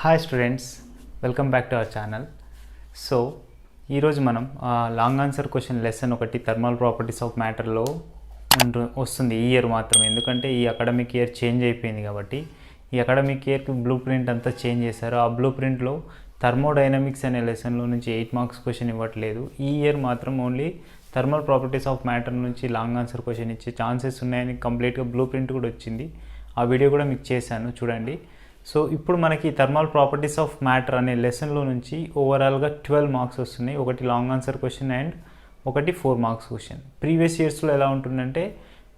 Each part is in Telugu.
Hi students, welcome back to our channel. So ఈరోజు మనం లాంగ్ ఆన్సర్ క్వశ్చన్ లెసన్ ఒకటి థర్మల్ ప్రాపర్టీస్ ఆఫ్ మ్యాటర్లో వస్తుంది ఈ ఇయర్ మాత్రమే. ఎందుకంటే ఈ అకాడమిక్ ఇయర్ చేంజ్ అయిపోయింది కాబట్టి ఈ అకాడమిక్ ఇయర్కి బ్లూ ప్రింట్ అంతా చేంజ్ చేశారు. ఆ బ్లూ ప్రింట్లో థర్మోడైనమిక్స్ అనే లెసన్లో నుంచి 8 మార్క్స్ క్వశ్చన్ ఇవ్వట్లేదు. ఈ ఇయర్ మాత్రం only thermal properties of matter నుంచి లాంగ్ ఆన్సర్ క్వశ్చన్ ఇచ్చే ఛాన్సెస్ ఉన్నాయని కంప్లీట్గా బ్లూ ప్రింట్ కూడా వచ్చింది. ఆ వీడియో కూడా మీకు చేశాను, చూడండి. సో ఇప్పుడు మనకి థర్మల్ ప్రాపర్టీస్ ఆఫ్ మ్యాటర్ అనే లెసన్లో నుంచి ఓవరాల్గా 12 మార్క్స్ వస్తున్నాయి. ఒకటి లాంగ్ ఆన్సర్ క్వశ్చన్ అండ్ ఒకటి 4 మార్క్స్ క్వశ్చన్. ప్రీవియస్ ఇయర్స్లో ఎలా ఉంటుందంటే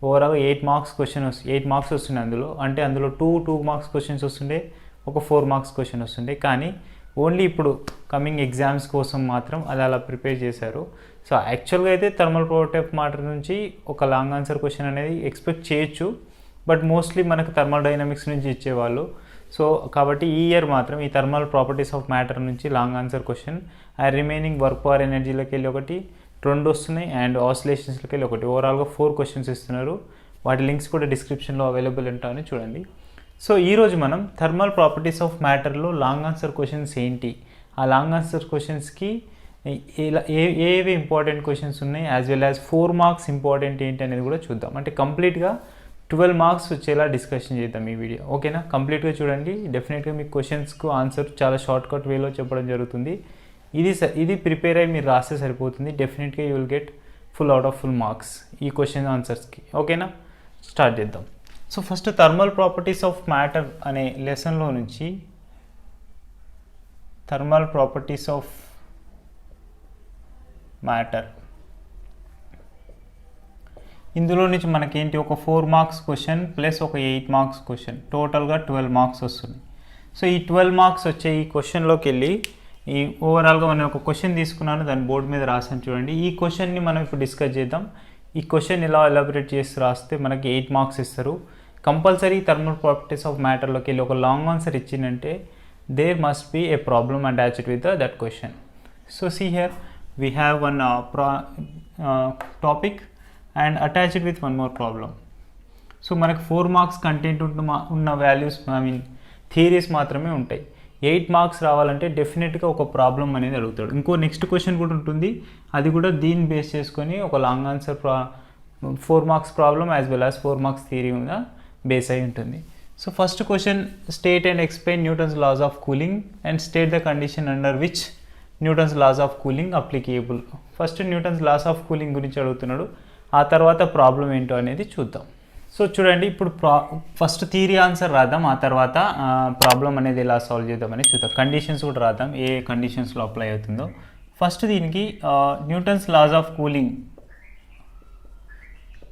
ఓవరాల్గా 8 మార్క్స్ క్వశ్చన్ 8 మార్క్స్ వస్తున్నాయి అందులో 2 మార్క్స్ క్వశ్చన్స్ వస్తుండే, ఒక 4 మార్క్స్ క్వశ్చన్ వస్తుండే. కానీ ఓన్లీ ఇప్పుడు కమింగ్ ఎగ్జామ్స్ కోసం మాత్రం అలా ప్రిపేర్ చేశారు. సో యాక్చువల్గా అయితే థర్మల్ ప్రాపర్టీ ఆఫ్ మ్యాటర్ నుంచి ఒక లాంగ్ ఆన్సర్ క్వశ్చన్ అనేది ఎక్స్పెక్ట్ చేయొచ్చు, బట్ మోస్ట్లీ మనకు థర్మల్ డైనమిక్స్ నుంచి ఇచ్చేవాళ్ళు. సో కాబట్టి ఈ ఇయర్ మాత్రం ఈ థర్మల్ ప్రాపర్టీస్ ఆఫ్ మ్యాటర్ నుంచి long answer question and remaining work power ఎనర్జీలోకి వెళ్ళి ఒకటి 2 వస్తున్నాయి అండ్ ఆసిలేషన్స్లోకి వెళ్ళి ఒకటి. ఓవరాల్గా 4 క్వశ్చన్స్ ఇస్తున్నారు. వాటి లింక్స్ కూడా డిస్క్రిప్షన్లో అవైలబుల్ ఉంటాయని చూడండి. సో ఈరోజు మనం థర్మల్ ప్రాపర్టీస్ ఆఫ్ మ్యాటర్లో లాంగ్ ఆన్సర్ క్వశ్చన్స్ ఏంటి, ఆ లాంగ్ ఆన్సర్ క్వశ్చన్స్కి ఏవి ఇంపార్టెంట్ క్వశ్చన్స్ ఉన్నాయి, as well as 4 marks important ఏంటి అనేది కూడా చూద్దాం. అంటే కంప్లీట్గా 12 మార్క్స్ వచ్చేలా డిస్కషన్ చేద్దాం ఈ వీడియో, ఓకేనా? కంప్లీట్గా చూడండి. డెఫినెట్గా మీకు క్వశ్చన్స్కు ఆన్సర్ చాలా షార్ట్కట్ వేలో చెప్పడం జరుగుతుంది. ఇది ప్రిపేర్ అయ్యి మీరు రాస్తే సరిపోతుంది. డెఫినెట్గా you will get full out of full marks ఈ క్వశ్చన్ ఆన్సర్స్కి, ఓకేనా? స్టార్ట్ చేద్దాం. So first thermal properties of matter అనే లెసన్లో నుంచి థర్మల్ ప్రాపర్టీస్ ఆఫ్ మ్యాటర్, ఇందులో నుంచి మనకేంటి ఒక 4 మార్క్స్ క్వశ్చన్ ప్లస్ ఒక 8 మార్క్స్ క్వశ్చన్, టోటల్గా 12 మార్క్స్ వస్తుంది. సో ఈ 12 మార్క్స్ వచ్చే ఈ క్వశ్చన్లోకి వెళ్ళి ఈ ఓవరాల్గా మనం ఒక క్వశ్చన్ తీసుకున్నాను, దాని బోర్డు మీద రాసాను చూడండి. ఈ క్వశ్చన్ని మనం ఇప్పుడు డిస్కస్ చేద్దాం. ఈ క్వశ్చన్ ఇలా ఎలాబరేట్ చేసి రాస్తే మనకి 8 మార్క్స్ ఇస్తారు. కంపల్సరీ థర్మల్ ప్రాపర్టీస్ ఆఫ్ మ్యాటర్లోకి వెళ్ళి ఒక లాంగ్ ఆన్సర్ ఇచ్చిందంటే there must be a problem attached with that question. So see here we have one topic and attached with one more problem. So మనకు 4 మార్క్స్ కంటెంట్ ఉన్న వాల్యూస్ థియరీస్ మాత్రమే ఉంటాయి. 8 మార్క్స్ రావాలంటే డెఫినెట్గా ఒక ప్రాబ్లం అనేది అడుగుతాడు. ఇంకో నెక్స్ట్ క్వశ్చన్ కూడా ఉంటుంది, అది కూడా దీన్ని బేస్ చేసుకొని ఒక long answer 4 marks problem as well as 4 marks theory మీద బేస్ అయి ఉంటుంది. So first question, state and explain Newton's loss of cooling and state the condition under which Newton's loss of cooling applicable. First Newton's loss of cooling గురించి అడుగుతున్నాడు, ఆ తర్వాత ప్రాబ్లం ఏంటో అనేది చూద్దాం. సో చూడండి, ఇప్పుడు ఫస్ట్ థియరీ ఆన్సర్ రాద్దాం, ఆ తర్వాత ప్రాబ్లం అనేది ఎలా సాల్వ్ చేద్దామని చూద్దాం. కండిషన్స్ కూడా రాద్దాం, ఏ కండిషన్స్లో అప్లై అవుతుందో. ఫస్ట్ దీనికి Newton's loss of cooling,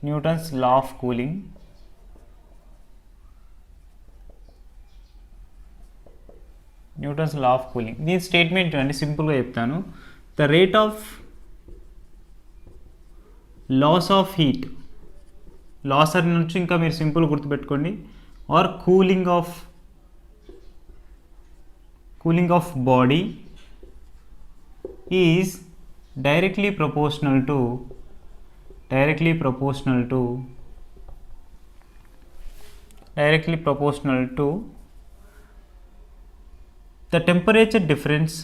Newton's law of cooling, Newton's law of cooling దీని స్టేట్మెంట్ అండి, సింపుల్గా చెప్తాను. The rate of loss of heat, loss అని నుంచి ఇంకా మీరు సింపుల్ గుర్తుపెట్టుకోండి, or cooling of body is directly proportional to the temperature difference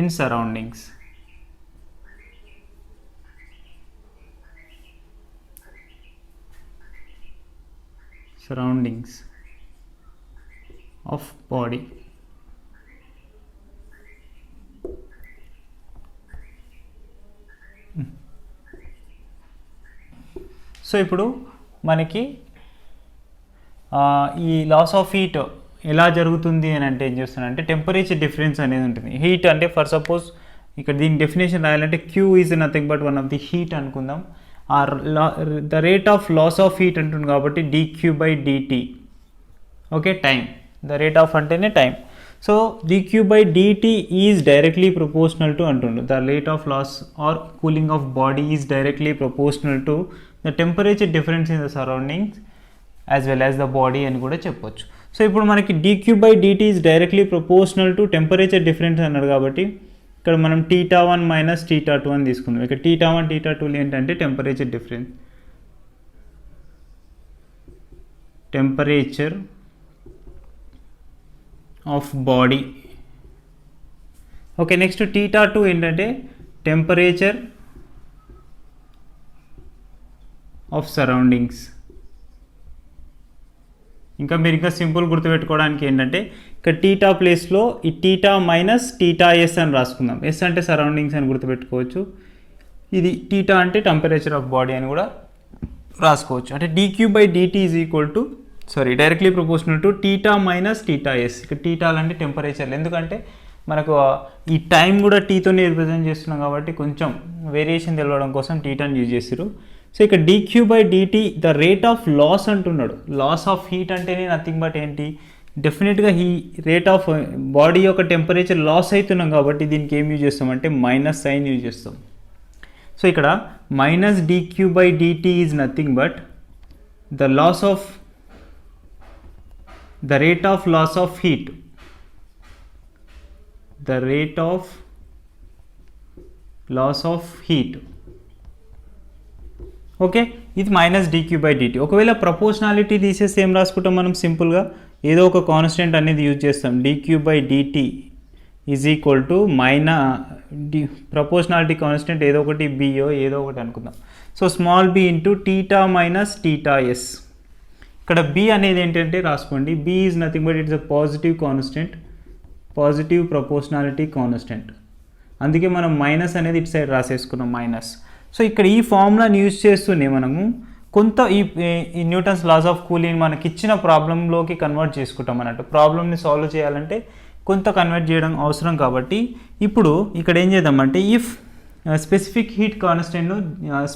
in surroundings. Of body. So ఇప్పుడు మనకి ఈ లాస్ ఆఫ్ హీట్ ఎలా జరుగుతుంది అని అంటే ఏం చేస్తానంటే టెంపరేచర్ డిఫరెన్స్ అనేది ఉంటుంది. హీట్ అంటే ఫర్ సపోజ్ ఇక్కడ దీని డెఫినేషన్ రాయాలంటే Q is nothing but one of the heat అనుకుందాం. The rate of loss of heat అంటుంది కాబట్టి dQ/dt, okay, time. The rate of అంటేనే time. So dQ/dt is directly proportional to అంటుండు the rate of loss or cooling of body is directly proportional to the temperature difference in the surroundings as well as the body అని కూడా చెప్పొచ్చు. సో ఇప్పుడు మనకి dQ/dt is directly proportional to temperature difference అన్నాడు కాబట్టి ఇక్కడ మనం θ1 మైనస్ θ2 అని తీసుకుందాం. ఇక్కడ θ1 θ2 ఏంటంటే temperature difference, temperature of body. Okay, next θ2 ఏంటంటే టెంపరేచర్ ఆఫ్ సరౌండింగ్స్. ఇంకా మీరు ఇంకా సింపుల్ గుర్తుపెట్టుకోవడానికి ఏంటంటే ఇక్కడ θ ప్లేస్లో ఈ θ మైనస్ θs అని రాసుకుందాం. ఎస్ అంటే సరౌండింగ్స్ అని గుర్తుపెట్టుకోవచ్చు. ఇది θ అంటే టెంపరేచర్ ఆఫ్ బాడీ అని కూడా రాసుకోవచ్చు. అంటే dq/dt is equal to directly proportional to θ minus θs. ఇక్కడ θ అంటే టెంపరేచర్లు, ఎందుకంటే మనకు ఈ టైం కూడా టీతోనే రిప్రజెంట్ చేస్తున్నాం కాబట్టి కొంచెం వేరియేషన్ తెలవడం కోసం టీటాని యూజ్ చేసారు. సో ఇక్కడ dq/dt the rate of loss అంటున్నాడు. లాస్ ఆఫ్ హీట్ అంటేనే నథింగ్ బట్ ఏంటి, డెఫినెట్గా ఈ రేట్ ఆఫ్ బాడీ యొక్క టెంపరేచర్ లాస్ అవుతున్నాం కాబట్టి దీనికి ఏం యూజ్ చేస్తామంటే మైనస్ సైన్ యూజ్ చేస్తాం. సో ఇక్కడ minus dq/dt is nothing but the loss of the rate of loss of heat, the rate of loss of heat. Okay, ఇది మైనస్ dq/dt. ఒకవేళ ప్రపోర్షనాలిటీ తీసేసి ఏం రాసుకుంటాం మనం, సింపుల్గా ఏదో ఒక కాన్స్టెంట్ అనేది యూజ్ చేస్తాం. dq/dt is equal to proportionality constant ఏదో ఒకటి బియో ఏదో ఒకటి అనుకుందాం. So small b into θ minus θs. ఇక్కడ b అనేది ఏంటంటే రాసుకోండి, b is nothing but it's a positive constant, positive proportionality constant. అందుకే మనం మైనస్ అనేది ఇటు సైడ్ రాసేసుకున్నాం మైనస్. సో ఇక్కడ ఈ ఫార్ములాని యూజ్ చేస్తూనే మనము కొంత ఈ న్యూటన్స్ లాస్ ఆఫ్ కూలింగ్ మనకి ఇచ్చిన ప్రాబ్లంలోకి కన్వర్ట్ చేసుకుంటాం అన్నట్టు. ప్రాబ్లమ్ని సాల్వ్ చేయాలంటే కొంత కన్వర్ట్ చేయడం అవసరం కాబట్టి ఇప్పుడు ఇక్కడ ఏం చేద్దామంటే ఇఫ్ స్పెసిఫిక్ హీట్ కాన్స్టెంట్ను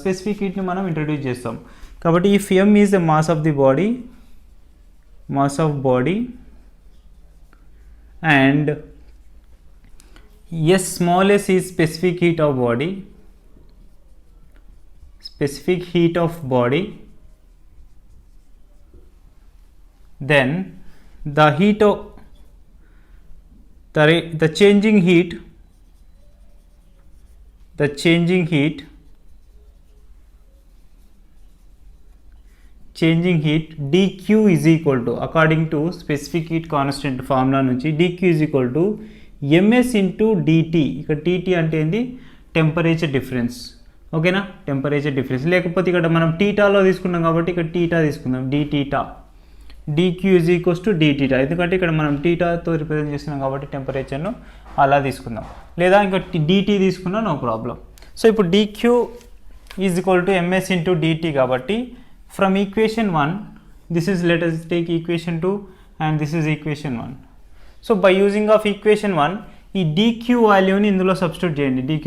స్పెసిఫిక్ హీట్ని మనం ఇంట్రడ్యూస్ చేస్తాం. కాబట్టి if m is the mass of the body, mass of body and s small s is specific heat of body, specific heat of body, then the heat of the changing heat dq is equal to, according to specific heat constant formula నుంచి dq is equal to ms into dt. ఇక్కడ dt అంటే ఏంది, టెంపరేచర్ డిఫరెన్స్. ఓకేనా, టెంపరేచర్ డిఫరెన్స్. లేకపోతే ఇక్కడ మనం టీటాలో తీసుకున్నాం కాబట్టి ఇక్కడ టీటా తీసుకుందాం, dθ. dq is equals to dθ, ఎందుకంటే ఇక్కడ మనం టీటాతో రిప్రజెంట్ చేస్తున్నాం కాబట్టి టెంపరేచర్ను అలా తీసుకుందాం. లేదా ఇంకా dt తీసుకున్నా నో ప్రాబ్లం. సో ఇప్పుడు dq is equal to ms into dt కాబట్టి from equation 1, this is, let us take equation 2 and this is equation 1. So by using of equation 1 ఈ dq వాల్యూని ఇందులో సబ్స్టిట్యూట్ చేయండి dq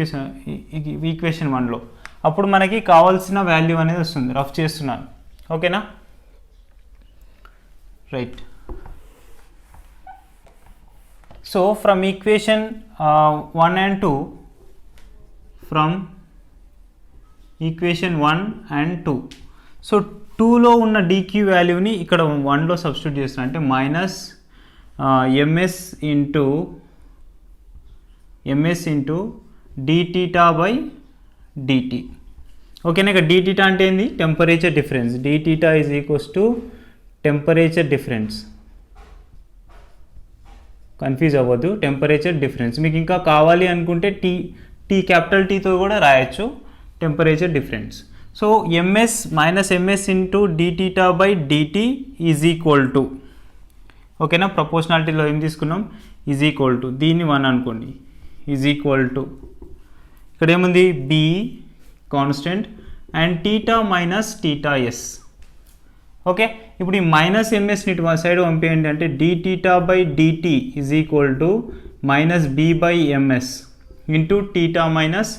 ఈక్వేషన్ 1లో, అప్పుడు మనకి కావాల్సిన వాల్యూ అనేది వస్తుంది. రఫ్ చేస్తున్నాను, ఓకేనా, right. So from equation 1 and 2, from equation 1 and 2, so 2లో ఉన్న dq వాల్యూని ఇక్కడ 1లో సబ్స్టిట్యూట్ చేస్తున్నా, అంటే మైనస్ ms ఇంటూ dθ/dt. ఓకేనా, ఇక్కడ dθ అంటే ఏంది, temperature difference. dθ is equals to temperature difference. Confuse అవ్వద్దు, టెంపరేచర్ డిఫరెన్స్. మీకు ఇంకా కావాలి అనుకుంటే క్యాపిటల్ టీతో కూడా రాయొచ్చు, temperature difference. So ms minus ms into dθ/dt is equal to, ఓకేనా, ప్రపోర్షనాలిటీలో ఏం తీసుకున్నాం, ఈజ్ ఈక్వల్ టు, దీన్ని 1 అనుకోండి, ఈజ్ ఈక్వల్ టు ఇక్కడ ఏముంది b constant and θ minus θs. Okay, ఇప్పుడు ఈ మైనస్ ఎంఎస్ని ఇటు సైడ్ పంపేయండి, అంటే dθ/dt is equal to minus b/ms into θ minus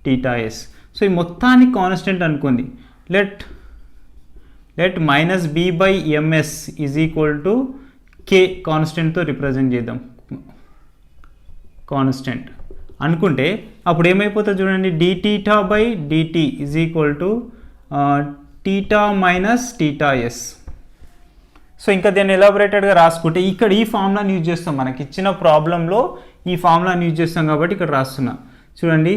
θs. So ఈ మొత్తాన్ని కాన్స్టెంట్ అనుకుంది. Let minus b/ms is equal to k కాన్స్టెంట్తో రిప్రజెంట్ చేద్దాం. కాన్స్టెంట్ అనుకుంటే అప్పుడు ఏమైపోతుంది చూడండి, dθ/dt is equal to θ minus θs. So ఇంకా దీన్ని ఎలాబొరేటెడ్గా రాసుకుంటే ఇక్కడ ఈ ఫార్ములాని యూజ్ చేస్తాం. మనకి ఇచ్చిన ప్రాబ్లంలో ఈ ఫార్ములాని యూజ్ చేస్తాం కాబట్టి ఇక్కడ రాస్తున్నా చూడండి.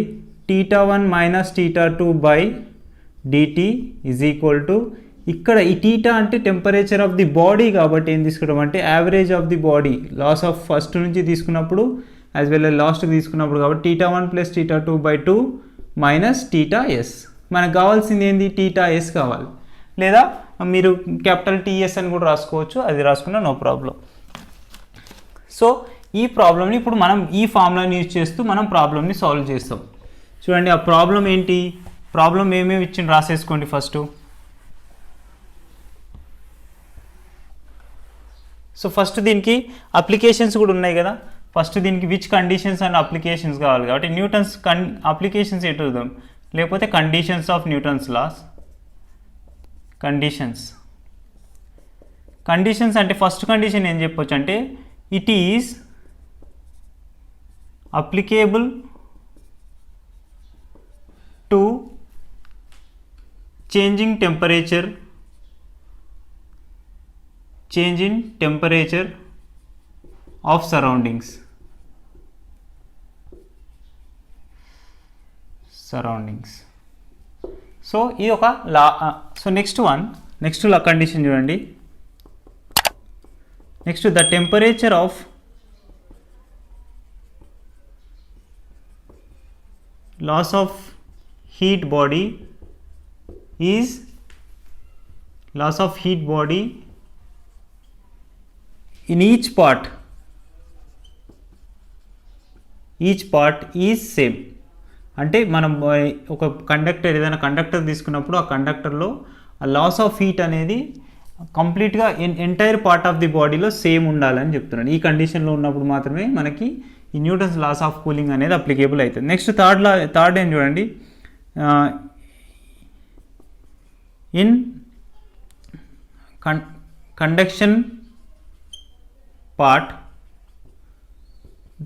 θ1 minus θ2 by dt is equal to, ఇక్కడ ఈ θ అంటే టెంపరేచర్ ఆఫ్ ది బాడీ కాబట్టి ఏం తీసుకుంటాం అంటే average of the body, loss of first నుంచి తీసుకున్నప్పుడు యాజ్ వెల్ as లాస్ట్కి తీసుకున్నప్పుడు కాబట్టి θ1 ప్లస్ θ2 బై 2 మైనస్ θs. మనకు కావాల్సింది ఏంది, θs కావాలి, లేదా మీరు క్యాపిటల్ TS అని కూడా రాసుకోవచ్చు, అది రాసుకున్నా నో ప్రాబ్లం. సో ఈ ప్రాబ్లమ్ని ఇప్పుడు మనం ఈ ఫార్ములాని యూజ్ చేస్తూ మనం ప్రాబ్లమ్ని సాల్వ్ చేస్తాం. చూడండి ఆ ప్రాబ్లం ఏంటి, ప్రాబ్లం ఏమేమి ఇచ్చింది రాసేసుకోండి ఫస్ట్. సో ఫస్ట్ దీనికి అప్లికేషన్స్ కూడా ఉన్నాయి కదా, ఫస్ట్ దీనికి విచ్ కండిషన్స్ అండ్ అప్లికేషన్స్ కావాలి కాబట్టి న్యూటన్స్ అప్లికేషన్స్ ఎటు చూద్దాం, లేకపోతే conditions of Newton's laws. Conditions అంటే ఫస్ట్ కండిషన్ ఏం చెప్పొచ్చు అంటే it is applicable to change in temperature of surroundings. So ఇది ఒక law. So next law condition చూడండి. Next the temperature of loss of heat body is in each part is same. అంటే మనం ఒక కండక్టర్ ఏదైనా కండక్టర్ తీసుకున్నప్పుడు ఆ కండక్టర్లో ఆ లాస్ ఆఫ్ హీట్ అనేది కంప్లీట్గా ఎంటైర్ పార్ట్ ఆఫ్ ది బాడీలో సేమ్ ఉండాలని చెప్తున్నాను. ఈ కండిషన్లో ఉన్నప్పుడు మాత్రమే మనకి ఈ న్యూటన్స్ లాస్ ఆఫ్ కూలింగ్ అనేది అప్లికేబుల్ అవుతుంది. నెక్స్ట్ థర్డ్ ఏం చూడండి, in conduction part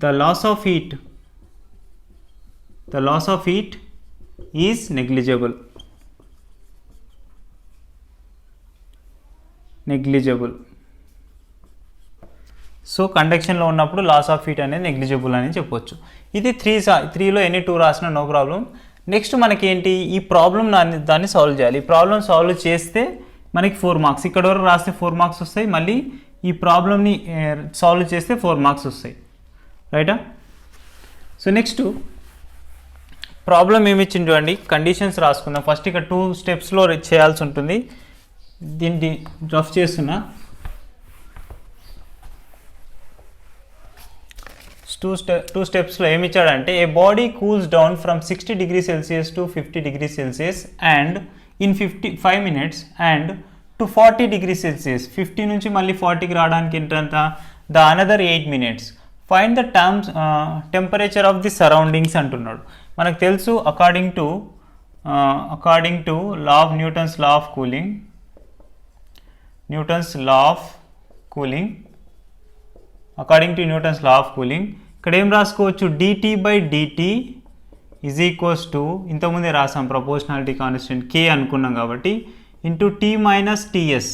the loss of heat is negligible. So కండక్షన్లో ఉన్నప్పుడు లాస్ ఆఫ్ హీట్ అనేది నెగ్లిజిబుల్ అని చెప్పొచ్చు. ఇది 3లో ఎనీ 2 రాసిన నో ప్రాబ్లం. నెక్స్ట్ మనకి ఏంటి, ఈ ప్రాబ్లం దాన్ని సాల్వ్ చేయాలి. ఈ ప్రాబ్లం సాల్వ్ చేస్తే మనకి 4 మార్క్స్, ఇక్కడ వరకు రాస్తే 4 మార్క్స్ వస్తాయి, మళ్ళీ ఈ ప్రాబ్లమ్ని సాల్వ్ చేస్తే 4 మార్క్స్ వస్తాయి, రైటా. సో నెక్స్ట్ ప్రాబ్లం ఏమి ఇచ్చింది చూడండి, కండిషన్స్ రాసుకుందాం. ఫస్ట్ ఇక్కడ 2 స్టెప్స్లో చేయాల్సి ఉంటుంది, దీన్ని రఫ్ చేస్తున్నా. 2 స్టెప్స్లో ఏమి ఇచ్చాడంటే a body cools down from 60 degrees Celsius to 50 degrees Celsius and in 5 minutes and to 40 degrees Celsius. 50 నుంచి మళ్ళీ 40కి రావడానికి ఎంత, the another 8 minutes. Find the temperature of the surroundings అంటున్నాడు. మనకు తెలుసు according to Newton's law of cooling, ఇక్కడ ఏం రాసుకోవచ్చు, dt by dt is equals to, ఇంతకుముందే రాసాం ప్రపోర్షనాలిటీ కాన్స్టెంట్ k అనుకున్నాం కాబట్టి, ఇంటూ t మైనస్ ts.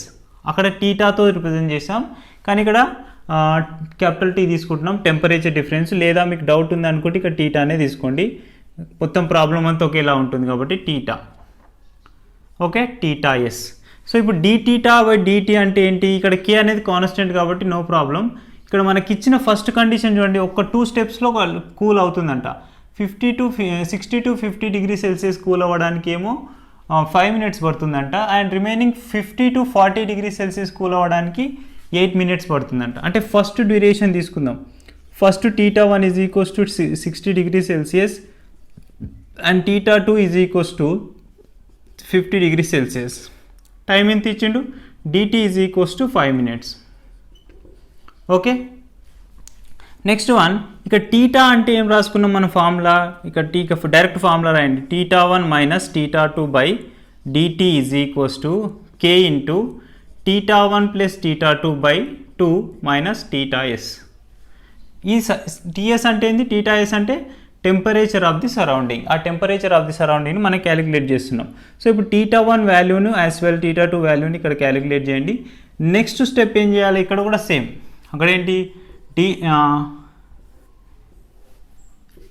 అక్కడ టీటాతో రిప్రజెంట్ చేసాం, కానీ ఇక్కడ క్యాపిటల్ T తీసుకుంటున్నాం, టెంపరేచర్ డిఫరెన్స్. లేదా మీకు డౌట్ ఉంది అనుకుంటే ఇక్కడ టీటా అనే తీసుకోండి, మొత్తం ప్రాబ్లం అంతా ఒకేలా ఉంటుంది కాబట్టి theta. Okay, theta s. So ఇప్పుడు dθ బై dt అంటే ఏంటి, ఇక్కడ k అనేది కాన్స్టెంట్ కాబట్టి నో ప్రాబ్లం. ఇక్కడ మనకి ఇచ్చిన ఫస్ట్ కండిషన్ చూడండి, ఒక 2 స్టెప్స్లో కూల్ అవుతుందంట. 60 to 50 degrees Celsius కూల్ అవ్వడానికి ఏమో 5 minutes పడుతుందంట, and remaining 50 to 40 degrees Celsius cool అవ్వడానికి 8 minutes పడుతుందంట. అంటే ఫస్ట్ డ్యూరేషన్ తీసుకుందాం. First θ1 is equals to 60 degrees Celsius and θ2 is equals to 50 degrees Celsius. Time ఎంత ఇచ్చిండు, dt is equals to 5 minutes. Okay, next ఇక్కడ టీటా అంటే ఏం రాసుకున్నాం మన ఫార్ములా, ఇక్కడ డైరెక్ట్ ఫార్ములా రాయండి. θ1 minus θ2 by dt is equals to k into θ1 plus θ2 by 2 minus θs. ఈ ts అంటే ఏంది, θs అంటే టెంపరేచర్ ఆఫ్ ది సరౌండింగ్. ఆ టెంపరేచర్ ఆఫ్ ది సరౌండింగ్ని మనం క్యాలిక్యులేట్ చేస్తున్నాం. సో ఇప్పుడు θ1 వాల్యూను యాజ్ వెల్ θ2 వాల్యూని ఇక్కడ క్యాలిక్యులేట్ చేయండి. నెక్స్ట్ స్టెప్ ఏం చేయాలి, ఇక్కడ కూడా సేమ్. అక్కడ ఏంటి,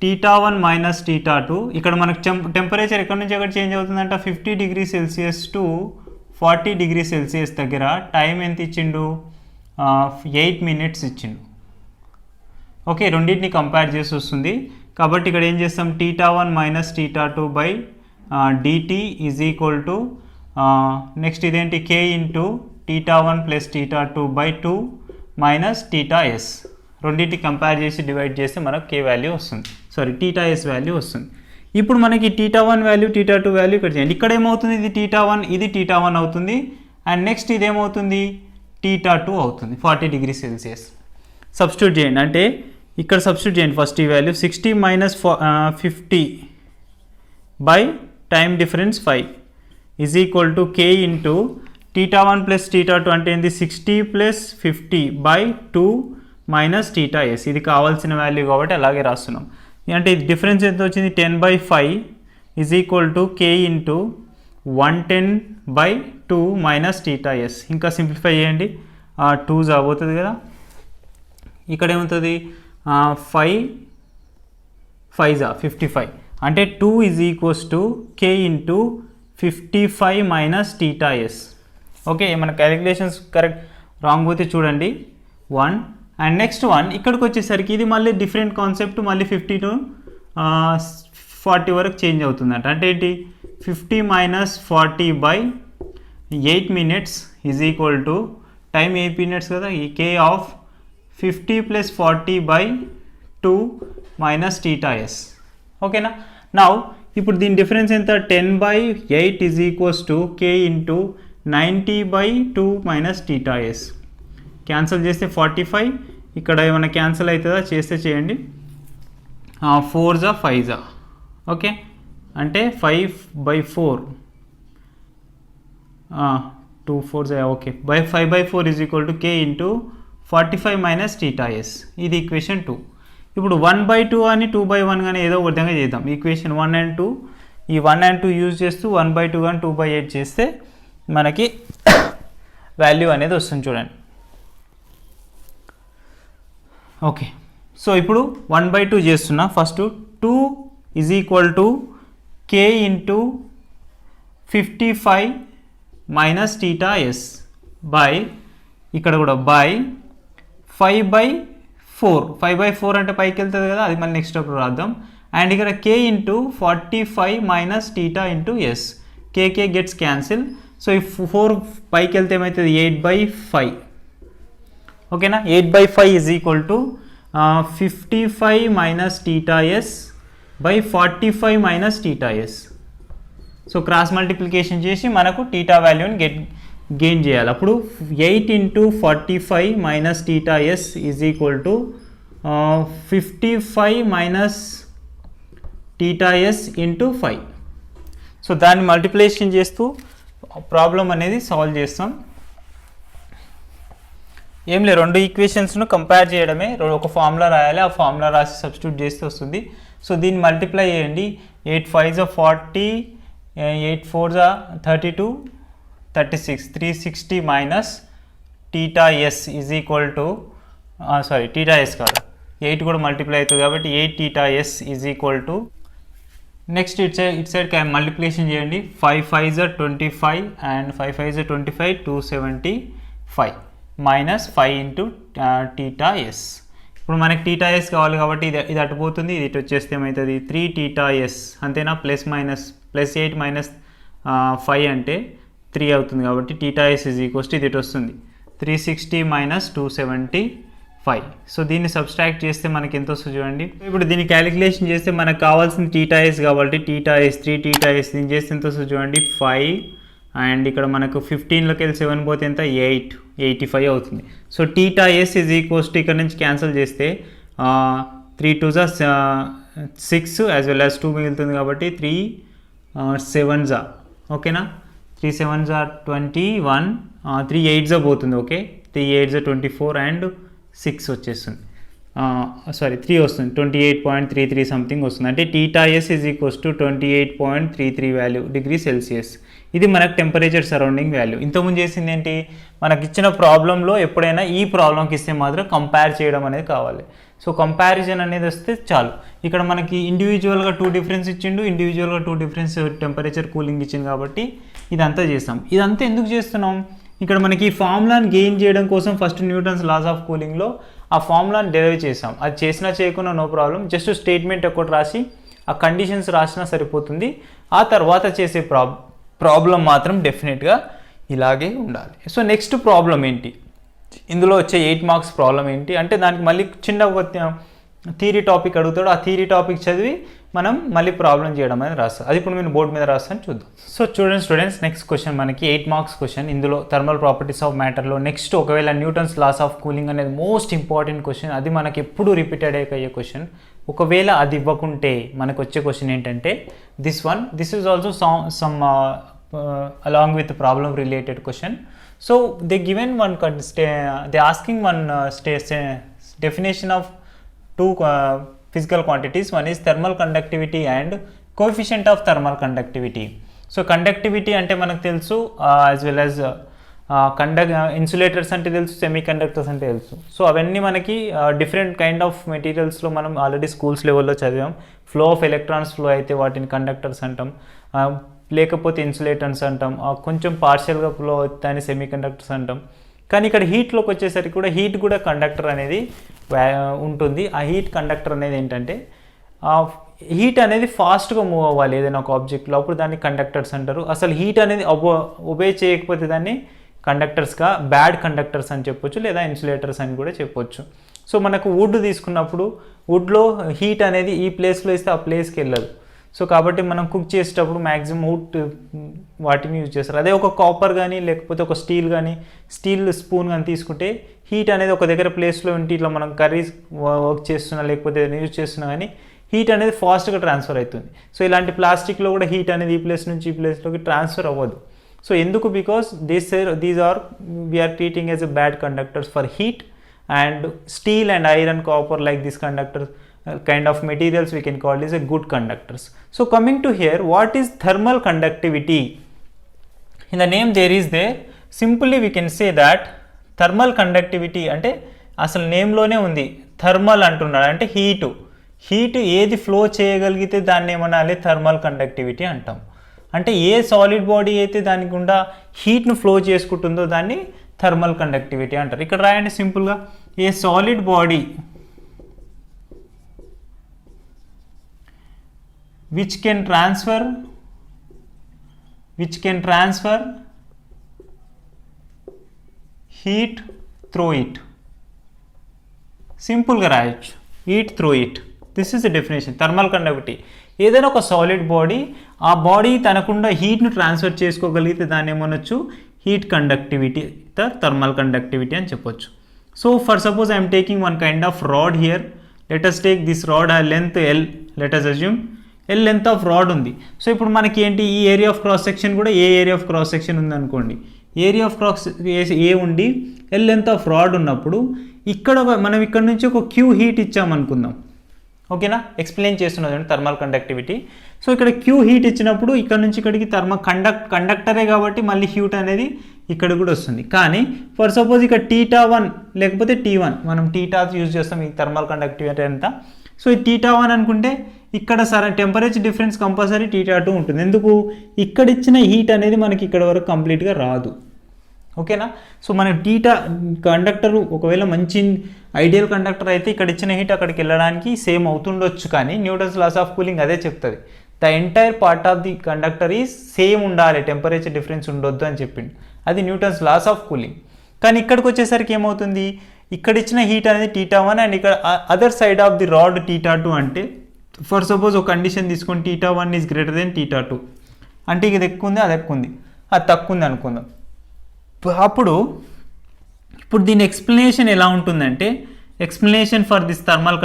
θ1 మైనస్ θ2. ఇక్కడ మనకు టెంపరేచర్ ఎక్కడి నుంచి ఎక్కడ చేంజ్ అవుతుందంట 50 degree Celsius to 40 degree Celsius దగ్గర టైం ఎంత ఇచ్చిండు 8 మినిట్స్ ఇచ్చిండు. ఓకే, రెండింటిని కంపేర్ చేసి వస్తుంది కాబట్టి ఇక్కడ ఏం చేస్తాం θ1 minus θ2 by dt is equal to next ఇదేంటి k into θ1 plus θ2 by 2 minus θs. రెండింటిని కంపేర్ చేసి డివైడ్ చేస్తే మనకు k వాల్యూ వస్తుంది, సారీ θs వాల్యూ వస్తుంది. ఇప్పుడు మనకి θ1 వాల్యూ θ2 వాల్యూ ఇక్కడ చేయండి. ఇక్కడ ఏమవుతుంది, ఇది θ1 ఇది θ1 అవుతుంది అండ్ నెక్స్ట్ ఇదేమవుతుంది θ2 అవుతుంది 40 డిగ్రీ సెల్సియస్. సబ్స్టిట్యూట్ చేయండి, అంటే ఇక్కడ సబ్స్టిట్యూట్ చేయండి ఫస్ట్ ఈ value 60 minus 50 by time difference 5 is equal to k into θ1 plus θ2 అంటే ఏంటి 60 ప్లస్ 50 బై 2 మైనస్ θs. ఇది కావాల్సిన వాల్యూ కాబట్టి అలాగే రాస్తున్నాం. అంటే ఇది డిఫరెన్స్ ఎంత వచ్చింది 10/5 is equal to k into 110/2 minus θs. ఇంకా సింప్లిఫై చేయండి, 2 అవుతుంది కదా, ఇక్కడ ఏమవుతుంది 55 అంటే 2 is equals to k into 55 minus θs. Okay, మన క్యాలిక్యులేషన్స్ కరెక్ట్ రాంగ్ పోతే చూడండి 1 అండ్ నెక్స్ట్ 1 ఇక్కడికి వచ్చేసరికి ఇది మళ్ళీ డిఫరెంట్ కాన్సెప్ట్, మళ్ళీ 50 టు 40 వరకు చేంజ్ అవుతుందంట. అంటే ఏంటి 50 minus 40 by 8 minutes is equal to time 8 minutes కదా, ఈ k of 50 plus 40 by 2 minus θs. ఓకేనా, నౌ ఇప్పుడు దీని డిఫరెన్స్ ఎంత 10/8 is equals to k into 90/2 minus θs. Cancel చేస్తే 45, ఇక్కడ ఏమైనా క్యాన్సిల్ అవుతుందా చేస్తే చేయండి, 4 జా 5 జా. ఓకే, అంటే 5/4 2 4 జా okay by 5/4 is equal to k into 45 minus θs. ఇది ఈక్వేషన్ 2. ఇప్పుడు 1/2 అని 2/1 కానీ ఏదో ఒక విధంగా చేద్దాం. ఈక్వేషన్ 1 అండ్ 2, ఈ 1 అండ్ 2 యూజ్ చేస్తూ 1/2 కానీ 2/8 చేస్తే మనకి వాల్యూ అనేది వస్తుంది చూడండి. ఓకే, సో ఇప్పుడు 1/2 చేస్తున్నా. First 2 is equal to k into 55 minus θs by ఇక్కడ కూడా బై 5/4 అంటే పైకి వెళ్తుంది కదా, అది మళ్ళీ నెక్స్ట్ అప్పుడు రాద్దాం. అండ్ ఇక్కడ k into 45 minus θ into S, k gets cancel. So ఈ 4 పైకి వెళ్తే ఏమవుతుంది 8/5. ఓకేనా, 8/5 is equal to 55 minus θs by 45 minus θs. So cross multiplication చేసి మనకు θ వాల్యూని గెయిన్ చేయాలి. అప్పుడు 8 into 45 minus θs is equal to 55 minus θs into 5. So దాన్ని మల్టిప్లికేషన్ చేస్తూ ప్రాబ్లం అనేది సాల్వ్ చేస్తాం. ఏం లేదు, రెండు ఈక్వేషన్స్ను కంపేర్ చేయడమే, ఒక ఫార్ములా రాయాలి, ఆ ఫార్ములా రాసి సబ్స్టిట్యూట్ చేస్తే వస్తుంది. సో దీన్ని మల్టిప్లై చేయండి, 8 5 జా 40, 8 4 జా 32, 36, 360 minus θs is equal to sorry θs కాదు 8 కూడా మల్టిప్లై అవుతుంది కాబట్టి 8 θs is equal to next it side multiplication చేయండి, 5 5 జా 25 అండ్ 5 5 జా 25, 275 మైనస్ 5 ఇంటూ θs. ఇప్పుడు మనకి θs కావాలి కాబట్టి ఇది అటుపోతుంది, ఇది ఇటు వచ్చేస్తే ఏమవుతుంది 3 θs అంతేనా, ప్లస్ 8 మైనస్ 5 అంటే 3 అవుతుంది కాబట్టి θs ఈజ్ ఈక్వల్స్ టు ఇది ఇటు వస్తుంది 360 మైనస్ 275. సో దీన్ని సబ్స్ట్రాక్ట్ చేస్తే మనకి ఎంత వస్తుంది చూడండి. ఇప్పుడు దీన్ని క్యాలిక్యులేషన్ చేస్తే మనకు కావాల్సిన θs కాబట్టి θs 3 θs దీన్ని చేస్తే ఎంత వస్తుంది చూడండి 5 అండ్ ఇక్కడ మనకు 15లోకి వెళ్ళి 7 పోతే ఎంత 85 అవుతుంది. So θs is equals to ఇక్కడ నుంచి క్యాన్సిల్ చేస్తే 3 2 జా 6 యాజ్ వెల్ యాజ్ 2 మిగులుతుంది కాబట్టి 3 7 జా ఓకేనా, 3 7 జా 21, 3 8 జా పోతుంది ఓకే, 3 8 జా 24 అండ్ 6 వచ్చేస్తుంది, సారీ 3 వస్తుంది 28.33 సంథింగ్ వస్తుంది. అంటే θs is equals to 28.33 value degree Celsius. ఇది మనకు టెంపరేచర్ సరౌండింగ్ వాల్యూ. ఇంతకుముందు చేసింది ఏంటి, మనకి ఇచ్చిన ప్రాబ్లంలో ఎప్పుడైనా ఈ ప్రాబ్లంకి ఇస్తే మాత్రం కంపేర్ చేయడం అనేది కావాలి. సో కంపారిజన్ అనేది వస్తే చాలు. ఇక్కడ మనకి ఇండివిజువల్గా 2 డిఫరెన్స్ ఇచ్చిండు, ఇండివిజువల్గా 2 డిఫరెన్స్ టెంపరేచర్ కూలింగ్ ఇచ్చింది కాబట్టి ఇదంతా చేస్తాం. ఇదంతా ఎందుకు చేస్తున్నాం, ఇక్కడ మనకి ఫార్ములాని గెయిన్ చేయడం కోసం ఫస్ట్ న్యూటన్స్ లాస్ ఆఫ్ కూలింగ్లో ఆ ఫార్ములాని డెరైవ్ చేసాం. అది చేసినా చేయకుండా నో ప్రాబ్లం, జస్ట్ స్టేట్మెంట్ ఒకటి రాసి ఆ కండిషన్స్ రాసినా సరిపోతుంది. ఆ తర్వాత చేసే ప్రాబ్లం మాత్రం డెఫినెట్గా ఇలాగే ఉండాలి. సో నెక్స్ట్ ప్రాబ్లం ఏంటి, ఇందులో వచ్చే 8 మార్క్స్ ప్రాబ్లం ఏంటి అంటే దానికి మళ్ళీ చిన్న ఒక థియరీ టాపిక్ అడుగుతాడు, ఆ థియరీ టాపిక్ చదివి మనం మళ్ళీ ప్రాబ్లం చేయడం అనేది రాస్తాం. అది ఇప్పుడు నేను బోర్డు మీద రాస్తాను, చూద్దాం. సో చూడండి స్టూడెంట్స్, నెక్స్ట్ క్వశ్చన్ మనకి 8 మార్క్స్ క్వశ్చన్. ఇందులో థర్మల్ ప్రాపర్టీస్ ఆఫ్ మ్యాటర్లో నెక్స్ట్ ఒకవేళ న్యూటన్స్ లాస్ ఆఫ్ కూలింగ్ అనేది మోస్ట్ ఇంపార్టెంట్ క్వశ్చన్. అది మనకి ఎప్పుడు రిపీటెడ్ అయ్యే క్వశ్చన్. ఒకవేళ అది ఇవ్వకుంటే మనకు వచ్చే క్వశ్చన్ ఏంటంటే this is also some along with problem related question. So they given they asking one definition of two physical quantities. One is thermal conductivity and coefficient of thermal conductivity. So conductivity ante manaku telusu, as well as insulators అంటే తెలుసు, సెమీ కండక్టర్స్ అంటే తెలుసు. సో అవన్నీ మనకి డిఫరెంట్ కైండ్ ఆఫ్ మెటీరియల్స్లో మనం ఆల్రెడీ స్కూల్స్ లెవెల్లో చదివాం. ఫ్లో ఆఫ్ ఎలక్ట్రాన్స్ ఫ్లో అయితే వాటిని కండక్టర్స్ అంటాం, లేకపోతే ఇన్సులేటర్స్ అంటాం, కొంచెం పార్షియల్గా ఫ్లో దాన్ని సెమీ కండక్టర్స్ అంటాం. కానీ ఇక్కడ హీట్లోకి వచ్చేసరికి కూడా హీట్ కూడా కండక్టర్ అనేది ఉంటుంది. ఆ హీట్ కండక్టర్ అనేది ఏంటంటే హీట్ అనేది ఫాస్ట్గా మూవ్ అవ్వాలి ఏదైనా ఒక ఆబ్జెక్ట్లో, అప్పుడు దాన్ని కండక్టర్స్ అంటారు. అసలు హీట్ అనేది ఒబే చేయకపోతే దాన్ని కండక్టర్స్గా బ్యాడ్ కండక్టర్స్ అని చెప్పొచ్చు, లేదా ఇన్సులేటర్స్ అని కూడా చెప్పొచ్చు. సో మనకు వుడ్ తీసుకున్నప్పుడు వుడ్లో హీట్ అనేది ఈ ప్లేస్లో ఇస్తే ఆ ప్లేస్కి వెళ్ళదు. సో కాబట్టి మనం కుక్ చేసేటప్పుడు మ్యాక్సిమం వుడ్ వాటిని యూజ్ చేస్తారు. అదే ఒక కాపర్ కానీ లేకపోతే ఒక స్టీల్ కానీ, స్టీల్ స్పూన్ కానీ తీసుకుంటే హీట్ అనేది ఒక దగ్గర ప్లేస్లో ఉంటే ఇట్లా మనం కర్రీస్ వర్క్ చేస్తున్నా లేకపోతే యూజ్ చేస్తున్నా కానీ హీట్ అనేది ఫాస్ట్గా ట్రాన్స్ఫర్ అవుతుంది. సో ఇలాంటి ప్లాస్టిక్లో కూడా హీట్ అనేది ఈ ప్లేస్ నుంచి ఈ ప్లేస్లోకి ట్రాన్స్ఫర్ అవ్వదు. సో ఎందుకు, because these are we're treating as a bad conductors for heat. And steel and iron, copper, like this conductors kind of materials we can call is a good conductors. So coming to here, what is thermal conductivity? In the name there is there, simply we can say that thermal conductivity అంటే అసలు నేమ్లోనే ఉంది, థర్మల్ అంటున్నాడు అంటే హీట్ ఏది ఫ్లో చేయగలిగితే దాన్ని ఏమనాలి, థర్మల్ కండక్టివిటీ అంటాం. అంటే ఏ సాలిడ్ బాడీ అయితే దాని గుండా హీట్ను ఫ్లో చేసుకుంటుందో దాన్ని థర్మల్ కండక్టివిటీ అంటారు. ఇక్కడ రాయండి సింపుల్గా, a solid body which can transfer heat through it. సింపుల్గా రాయొచ్చు, heat through it. This is the definition thermal conductivity. ఏదైనా ఒక సాలిడ్ బాడీ, ఆ బాడీ తనకుండా హీట్ను ట్రాన్స్ఫర్ చేసుకోగలిగితే దాన్ని ఏమనొచ్చు, హీట్ కండక్టివిటీ, థర్మల్ కండక్టివిటీ అని చెప్పొచ్చు. So for suppose I'm taking one kind of rod here. Let us take this rod, ఆ length L, let us assume L length of rod ఉంది. సో ఇప్పుడు మనకి ఏంటి, ఈ ఏరియా ఆఫ్ క్రాస్ సెక్షన్ కూడా ఏరియా ఆఫ్ క్రాస్ సెక్షన్ ఉంది అనుకోండి. ఏరియా ఆఫ్ క్రాస్ ఏ ఉండి L లెంత్ ఆఫ్ రాడ్ ఉన్నప్పుడు ఇక్కడ మనం ఇక్కడ నుంచి ఒక క్యూ హీట్ ఇచ్చామనుకుందాం, ఓకేనా. ఎక్స్ప్లెయిన్ చేస్తున్నది థర్మల్ కండక్టివిటీ. సో ఇక్కడ క్యూ హీట్ ఇచ్చినప్పుడు ఇక్కడ నుంచి ఇక్కడికి కండక్టరే కాబట్టి మళ్ళీ హీట్ అనేది ఇక్కడ కూడా వస్తుంది. కానీ ఫర్ సపోజ్ ఇక్కడ θ1 లేకపోతే T1, మనం θ యూజ్ చేస్తాం ఈ థర్మల్ కండక్టివిటీ అంతా. సో ఈ θ1 అనుకుంటే ఇక్కడ సరే టెంపరేచర్ డిఫరెన్స్ కంపల్సరీ θ2 ఉంటుంది. ఎందుకు, ఇక్కడ ఇచ్చిన హీట్ అనేది మనకి ఇక్కడ వరకు కంప్లీట్గా రాదు, ఓకేనా. సో మన కండక్టర్ ఒకవేళ మంచి ఐడియల్ కండక్టర్ అయితే ఇక్కడ ఇచ్చిన హీట్ అక్కడికి వెళ్ళడానికి సేమ్ అవుతుండొచ్చు, కానీ న్యూటన్స్ లాస్ ఆఫ్ కూలింగ్ అదే చెప్తుంది, the entire part of the conductor is same ఉండాలి, టెంపరేచర్ డిఫరెన్స్ ఉండొద్దు అని చెప్పింది. అది న్యూటన్స్ లాస్ ఆఫ్ కూలింగ్. కానీ ఇక్కడికి వచ్చేసరికి ఏమవుతుంది, ఇక్కడ ఇచ్చిన హీట్ అనేది θ1 అండ్ ఇక్కడ other side of the rod θ2. అంటే ఫర్ సపోజ్ ఒక కండిషన్ తీసుకొని θ1 ఈజ్ గ్రేటర్ దెన్ θ2 అంటే ఇది ఎక్కువ ఉంది, అది ఎక్కువ ఉంది, అది తక్కువ ఉంది అనుకుందాం. ఇప్పుడు దీని ఎక్స్ప్లెనేషన్ ఎలా ఉంటుందంటే, ఎక్స్ప్లెనేషన్ ఫర్ దిస్ థర్మల్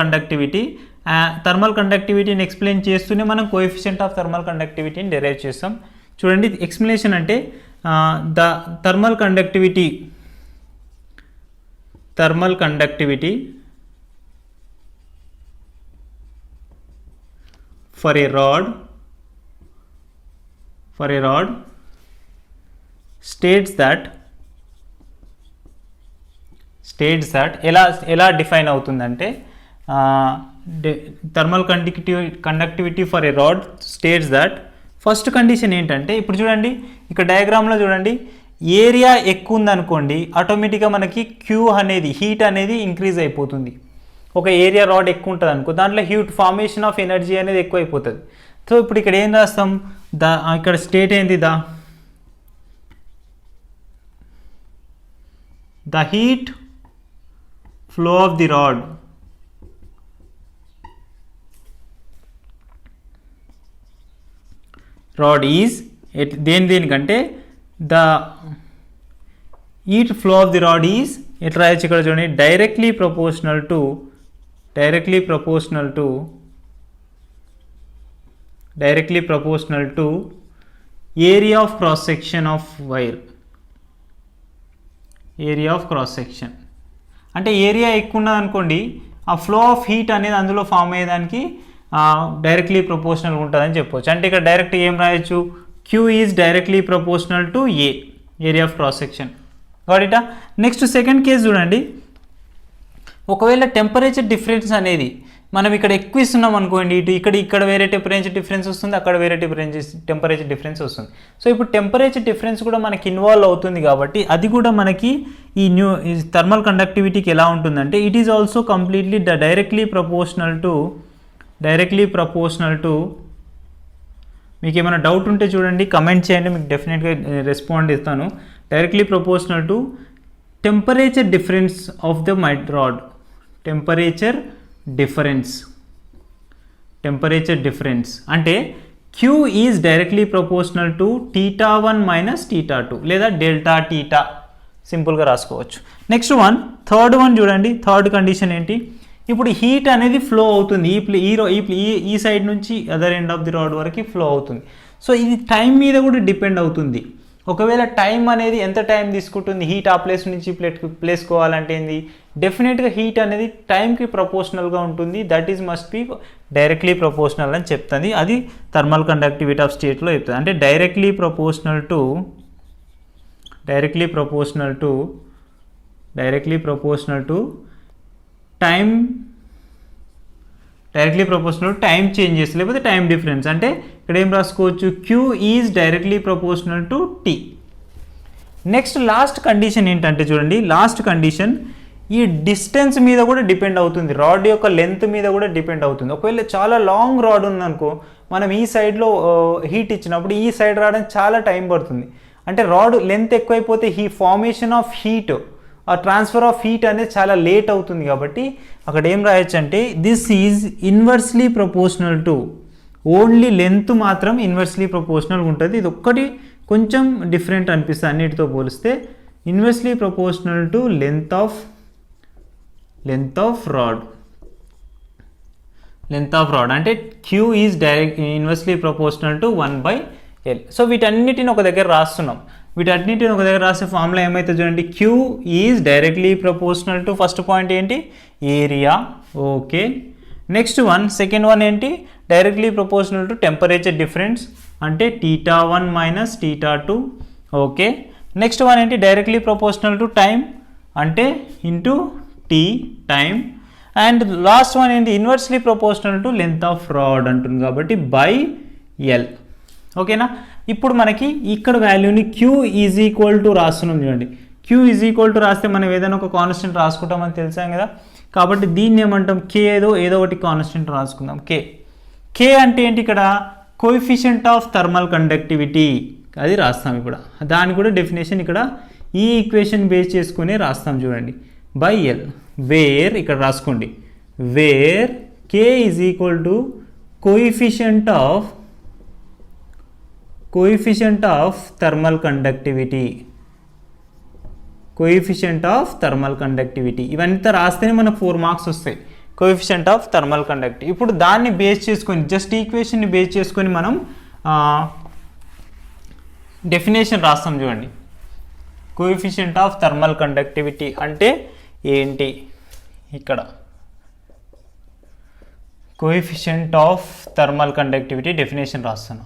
కండక్టివిటీని ఎక్స్ప్లెయిన్ చేస్తూనే మనం కోఎఫిషియంట్ ఆఫ్ థర్మల్ కండక్టివిటీని డెరైవ్ చేస్తాం. చూడండి, ఎక్స్ప్లెనేషన్ అంటే the thermal conductivity for a rod states that ఎలా డిఫైన్ అవుతుందంటే, thermal conductivity for a rod states that first condition ఏంటంటే ఇప్పుడు చూడండి ఇక్కడ డయాగ్రామ్లో చూడండి ఏరియా ఎక్కువ ఉందనుకోండి ఆటోమేటిక్గా మనకి క్యూ అనేది హీట్ అనేది ఇంక్రీజ్ అయిపోతుంది. ఒక ఏరియా రాడ్ ఎక్కువ ఉంటుంది అనుకో దాంట్లో హీట్ ఫార్మేషన్ ఆఫ్ ఎనర్జీ అనేది ఎక్కువ అయిపోతుంది. సో ఇప్పుడు ఇక్కడ ఏం రాస్తాం ఇక్కడ స్టేట్ ఏంది the heat flow of the rod is దేనికంటే the heat flow of the rod is ఎట్లా రాయొచ్చు ఇక్కడ చూడండి directly proportional to area of cross section of wire. Area of cross section అంటే ఏరియా ఎక్కువ ఉన్నది అనుకోండి ఆ ఫ్లో ఆఫ్ హీట్ అనేది అందులో ఫామ్ అయ్యేదానికి డైరెక్ట్లీ ప్రపోర్షనల్గా ఉంటుందని చెప్పవచ్చు. అంటే ఇక్కడ డైరెక్ట్ ఏం రాయొచ్చు Q is directly proportional to area of cross section. కాబట్టి నెక్స్ట్ సెకండ్ కేసు చూడండి ఒకవేళ టెంపరేచర్ డిఫరెన్స్ అనేది మనం ఇక్కడ ఎక్కువ ఇస్తున్నాం అనుకోండి ఇక్కడ వేరే టెంపరేచర్ డిఫరెన్స్ వస్తుంది అక్కడ వేరే టెంపరేచర్ డిఫరెన్స్ వస్తుంది. సో ఇప్పుడు టెంపరేచర్ డిఫరెన్స్ కూడా మనకి ఇన్వాల్వ్ అవుతుంది కాబట్టి అది కూడా మనకి ఈ థర్మల్ కండక్టివిటీకి ఎలా ఉంటుందంటే it is also completely directly proportional to మీకు ఏమైనా డౌట్ ఉంటే చూడండి కమెంట్ చేయండి మీకు డెఫినెట్గా రెస్పాండ్ ఇస్తాను. Directly proportional to temperature difference of the rod. Temperature difference అంటే Q is directly proportional to θ1 minus θ2 లేదా డెల్టా θ సింపుల్గా రాసుకోవచ్చు. నెక్స్ట్ థర్డ్ వన్ చూడండి థర్డ్ కండిషన్ ఏంటి ఇప్పుడు హీట్ అనేది ఫ్లో అవుతుంది ఈ సైడ్ నుంచి other end of the rod వరకు ఫ్లో అవుతుంది. సో ఇది టైం మీద కూడా డిపెండ్ అవుతుంది. ఒకవేళ టైం అనేది ఎంత టైం తీసుకుంటుంది హీట్ ఆ ప్లేస్ నుంచి ప్లేస్ కోవాలంటే ఏంది డెఫినెట్గా హీట్ అనేది టైంకి ప్రపోర్షనల్గా ఉంటుంది. That is must be directly proportional అని చెప్తుంది. అది థర్మల్ కండక్టివిటీ ఆఫ్ స్టేట్లో చెప్తుంది. అంటే directly proportional to time changes లేకపోతే టైం డిఫరెన్స్. అంటే ఇక్కడ ఏం రాసుకోవచ్చు Q is directly proportional to T. Next last condition ఏంటంటే చూడండి లాస్ట్ కండిషన్ ఈ డిస్టెన్స్ మీద కూడా డిపెండ్ అవుతుంది. రాడ్ యొక్క లెంత్ మీద కూడా డిపెండ్ అవుతుంది. ఒకవేళ చాలా లాంగ్ రాడ్ ఉందనుకో మనం ఈ సైడ్లో హీట్ ఇచ్చినప్పుడు ఈ సైడ్ రావడానికి చాలా టైం పడుతుంది. అంటే రాడ్ లెంత్ ఎక్కువైపోతే ఫార్మేషన్ ఆఫ్ హీట్ ఆ ట్రాన్స్ఫర్ ఆఫ్ హీట్ అనేది చాలా లేట్ అవుతుంది. కాబట్టి అక్కడ ఏం రాయొచ్చు అంటే this is inversely proportional to only length మాత్రం ఇన్వర్స్లీ ప్రపోర్షనల్ ఉంటుంది. ఇది ఒక్కటి కొంచెం డిఫరెంట్ అనిపిస్తుంది అన్నిటితో పోలిస్తే. Inversely proportional to length of rod అంటే Q is inversely proportional to 1/L. So వీటన్నిటిని ఒక దగ్గర రాస్తున్నాం. వీటన్నిటిని ఒక దగ్గర రాసే ఫార్ములా ఏమైతే చూడండి Q is directly proportional to first point ఏంటి area. Okay next second one ఏంటి directly proportional to temperature difference అంటే θ1 మైనస్ θ2. ఓకే నెక్స్ట్ వన్ ఏంటి డైరెక్ట్లీ ప్రపోర్షనల్ టు టైం అంటే into T time. And last one ఏంటి inversely proportional to length of rod అంటుంది కాబట్టి /L. ఓకేనా ఇప్పుడు మనకి ఇక్కడ వాల్యూని Q ఈజ్ ఈక్వల్ టు రాస్తున్నాం చూడండి. Q ఈజ్ ఈక్వల్ టు రాస్తే మనం ఏదైనా ఒక కాన్స్టెంట్ రాసుకుంటామని తెలిసాం కదా. కాబట్టి దీన్ని ఏమంటాం ఏదో ఒకటి కాన్స్టెంట్ రాసుకుందాం. K అంటే ఏంటి ఇక్కడ కోఎఫిషియంట్ ఆఫ్ థర్మల్ కండక్టివిటీ అది రాస్తాం. ఇప్పుడు దాని కూడా డెఫినేషన్ ఇక్కడ ఈ ఈక్వేషన్ బేస్ చేసుకుని రాస్తాం చూడండి /L వేర్ ఇక్కడ రాసుకోండి where K is equal to coefficient of thermal conductivity. ఇవంతా రాస్తేనే మనకు 4 మార్క్స్ వస్తాయి. Coefficient of thermal conductivity. ఇప్పుడు దాన్ని బేస్ చేసుకొని జస్ట్ ఈక్వేషన్ని బేస్ చేసుకొని మనం డెఫినేషన్ రాస్తాం చూడండి. కోఎఫిషియంట్ ఆఫ్ థర్మల్ కండక్టివిటీ అంటే ఏంటి ఇక్కడ coefficient of thermal conductivity definition రాస్తాను.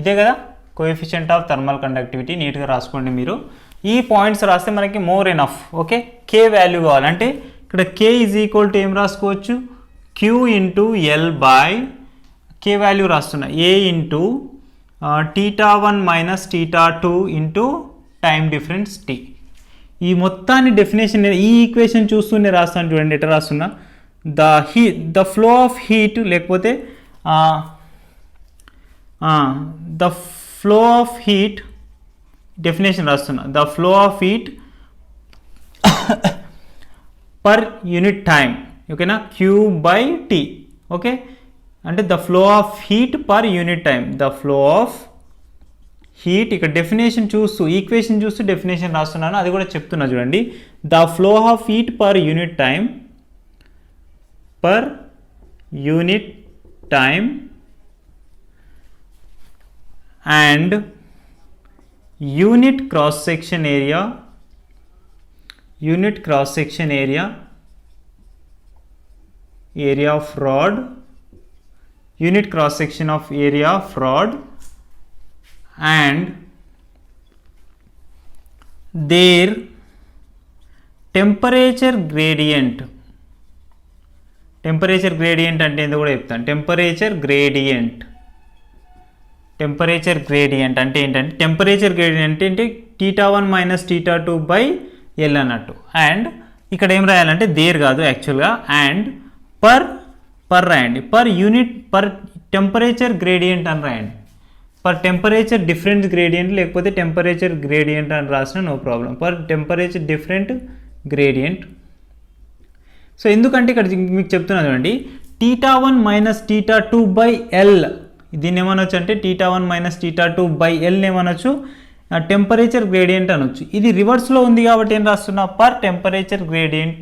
ఇదే కదా కోఎఫిషియంట్ ఆఫ్ థర్మల్ కండక్టివిటీ. నీట్గా రాసుకోండి మీరు. ఈ పాయింట్స్ రాస్తే మనకి more enough. Okay, K value కావాలంటే ఇక్కడ కే ఈజ్ ఈక్వల్ టు ఏం రాసుకోవచ్చు, Q into L by K value రాస్తున్నా A into θ1 minus θ2 into time difference T. ఈ మొత్తాన్ని డెఫినేషన్ ఈ ఈక్వేషన్ చూస్తూనే రాస్తాను చూడండి ఎట్లా రాస్తున్నా. ద ఫ్లో ఆఫ్ హీట్ లేకపోతే the flow of heat definition రాస్తున్నా. The flow of heat per unit time, ఓకేనా, క్యూ బై టీ. ఓకే, అంటే the flow of heat per unit time. The flow of heat ఇక్కడ డెఫినేషన్ చూస్తూ ఈక్వేషన్ చూస్తూ డెఫినేషన్ రాస్తున్నాను, అది కూడా చెప్తున్నా చూడండి. The flow of heat per unit time and unit cross section area of rod, unit cross section of area of rod and their temperature gradient అంటే ఏందో కూడా చెప్తాను. టెంపరేచర్ గ్రేడియంట్ అంటే ఏంటంటే టెంపరేచర్ గ్రేడియంట్ అంటే θ1 మైనస్ θ2 బై ఎల్ అన్నట్టు. అండ్ ఇక్కడ ఏం రాయాలంటే దేర్ కాదు యాక్చువల్గా, అండ్ పర్ రాయండి, పర్ టెంపరేచర్ గ్రేడియంట్ అని రాయండి. పర్ టెంపరేచర్ డిఫరెన్స్ గ్రేడియంట్ లేకపోతే టెంపరేచర్ గ్రేడియంట్ అని రాసిన no problem. Per temperature different gradient. So ఎందుకంటే ఇక్కడ మీకు చెప్తున్నా చూడండి, θ1 మైనస్ θ2 బై ఎల్, దీన్ని ఏమనొచ్చు అంటే θ1 మైనస్ θ2 బై ఎల్ ఏమనొచ్చు, టెంపరేచర్ గ్రేడియంట్ అనొచ్చు. ఇది రివర్స్లో ఉంది కాబట్టి ఏం రాస్తున్నా, per temperature gradient,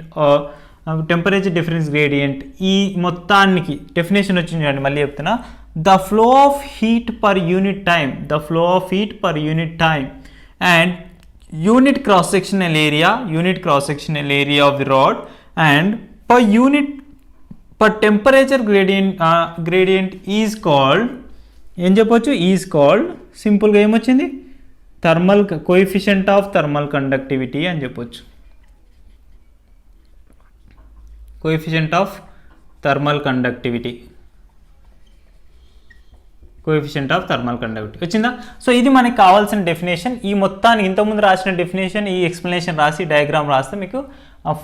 temperature difference gradient. ఈ మొత్తానికి డెఫినేషన్ వచ్చింది చూడండి, మళ్ళీ చెప్తున్నా. The flow of heat per unit time and unit cross sectional area of the rod and per temperature gradient is called, ఏం చెప్పొచ్చు, ఈజ్ కాల్డ్ సింపుల్గా ఏమొచ్చింది, కోఎఫిషియంట్ ఆఫ్ థర్మల్ కండక్టివిటీ అని చెప్పొచ్చు. కోఎఫిషియంట్ ఆఫ్ థర్మల్ కండక్టివిటీ వచ్చిందా? సో ఇది మనకి కావాల్సిన డెఫినేషన్. ఈ మొత్తాన్ని ఇంతకుముందు రాసిన డెఫినేషన్, ఈ ఎక్స్ప్లెనేషన్ రాసి డయాగ్రామ్ రాస్తే మీకు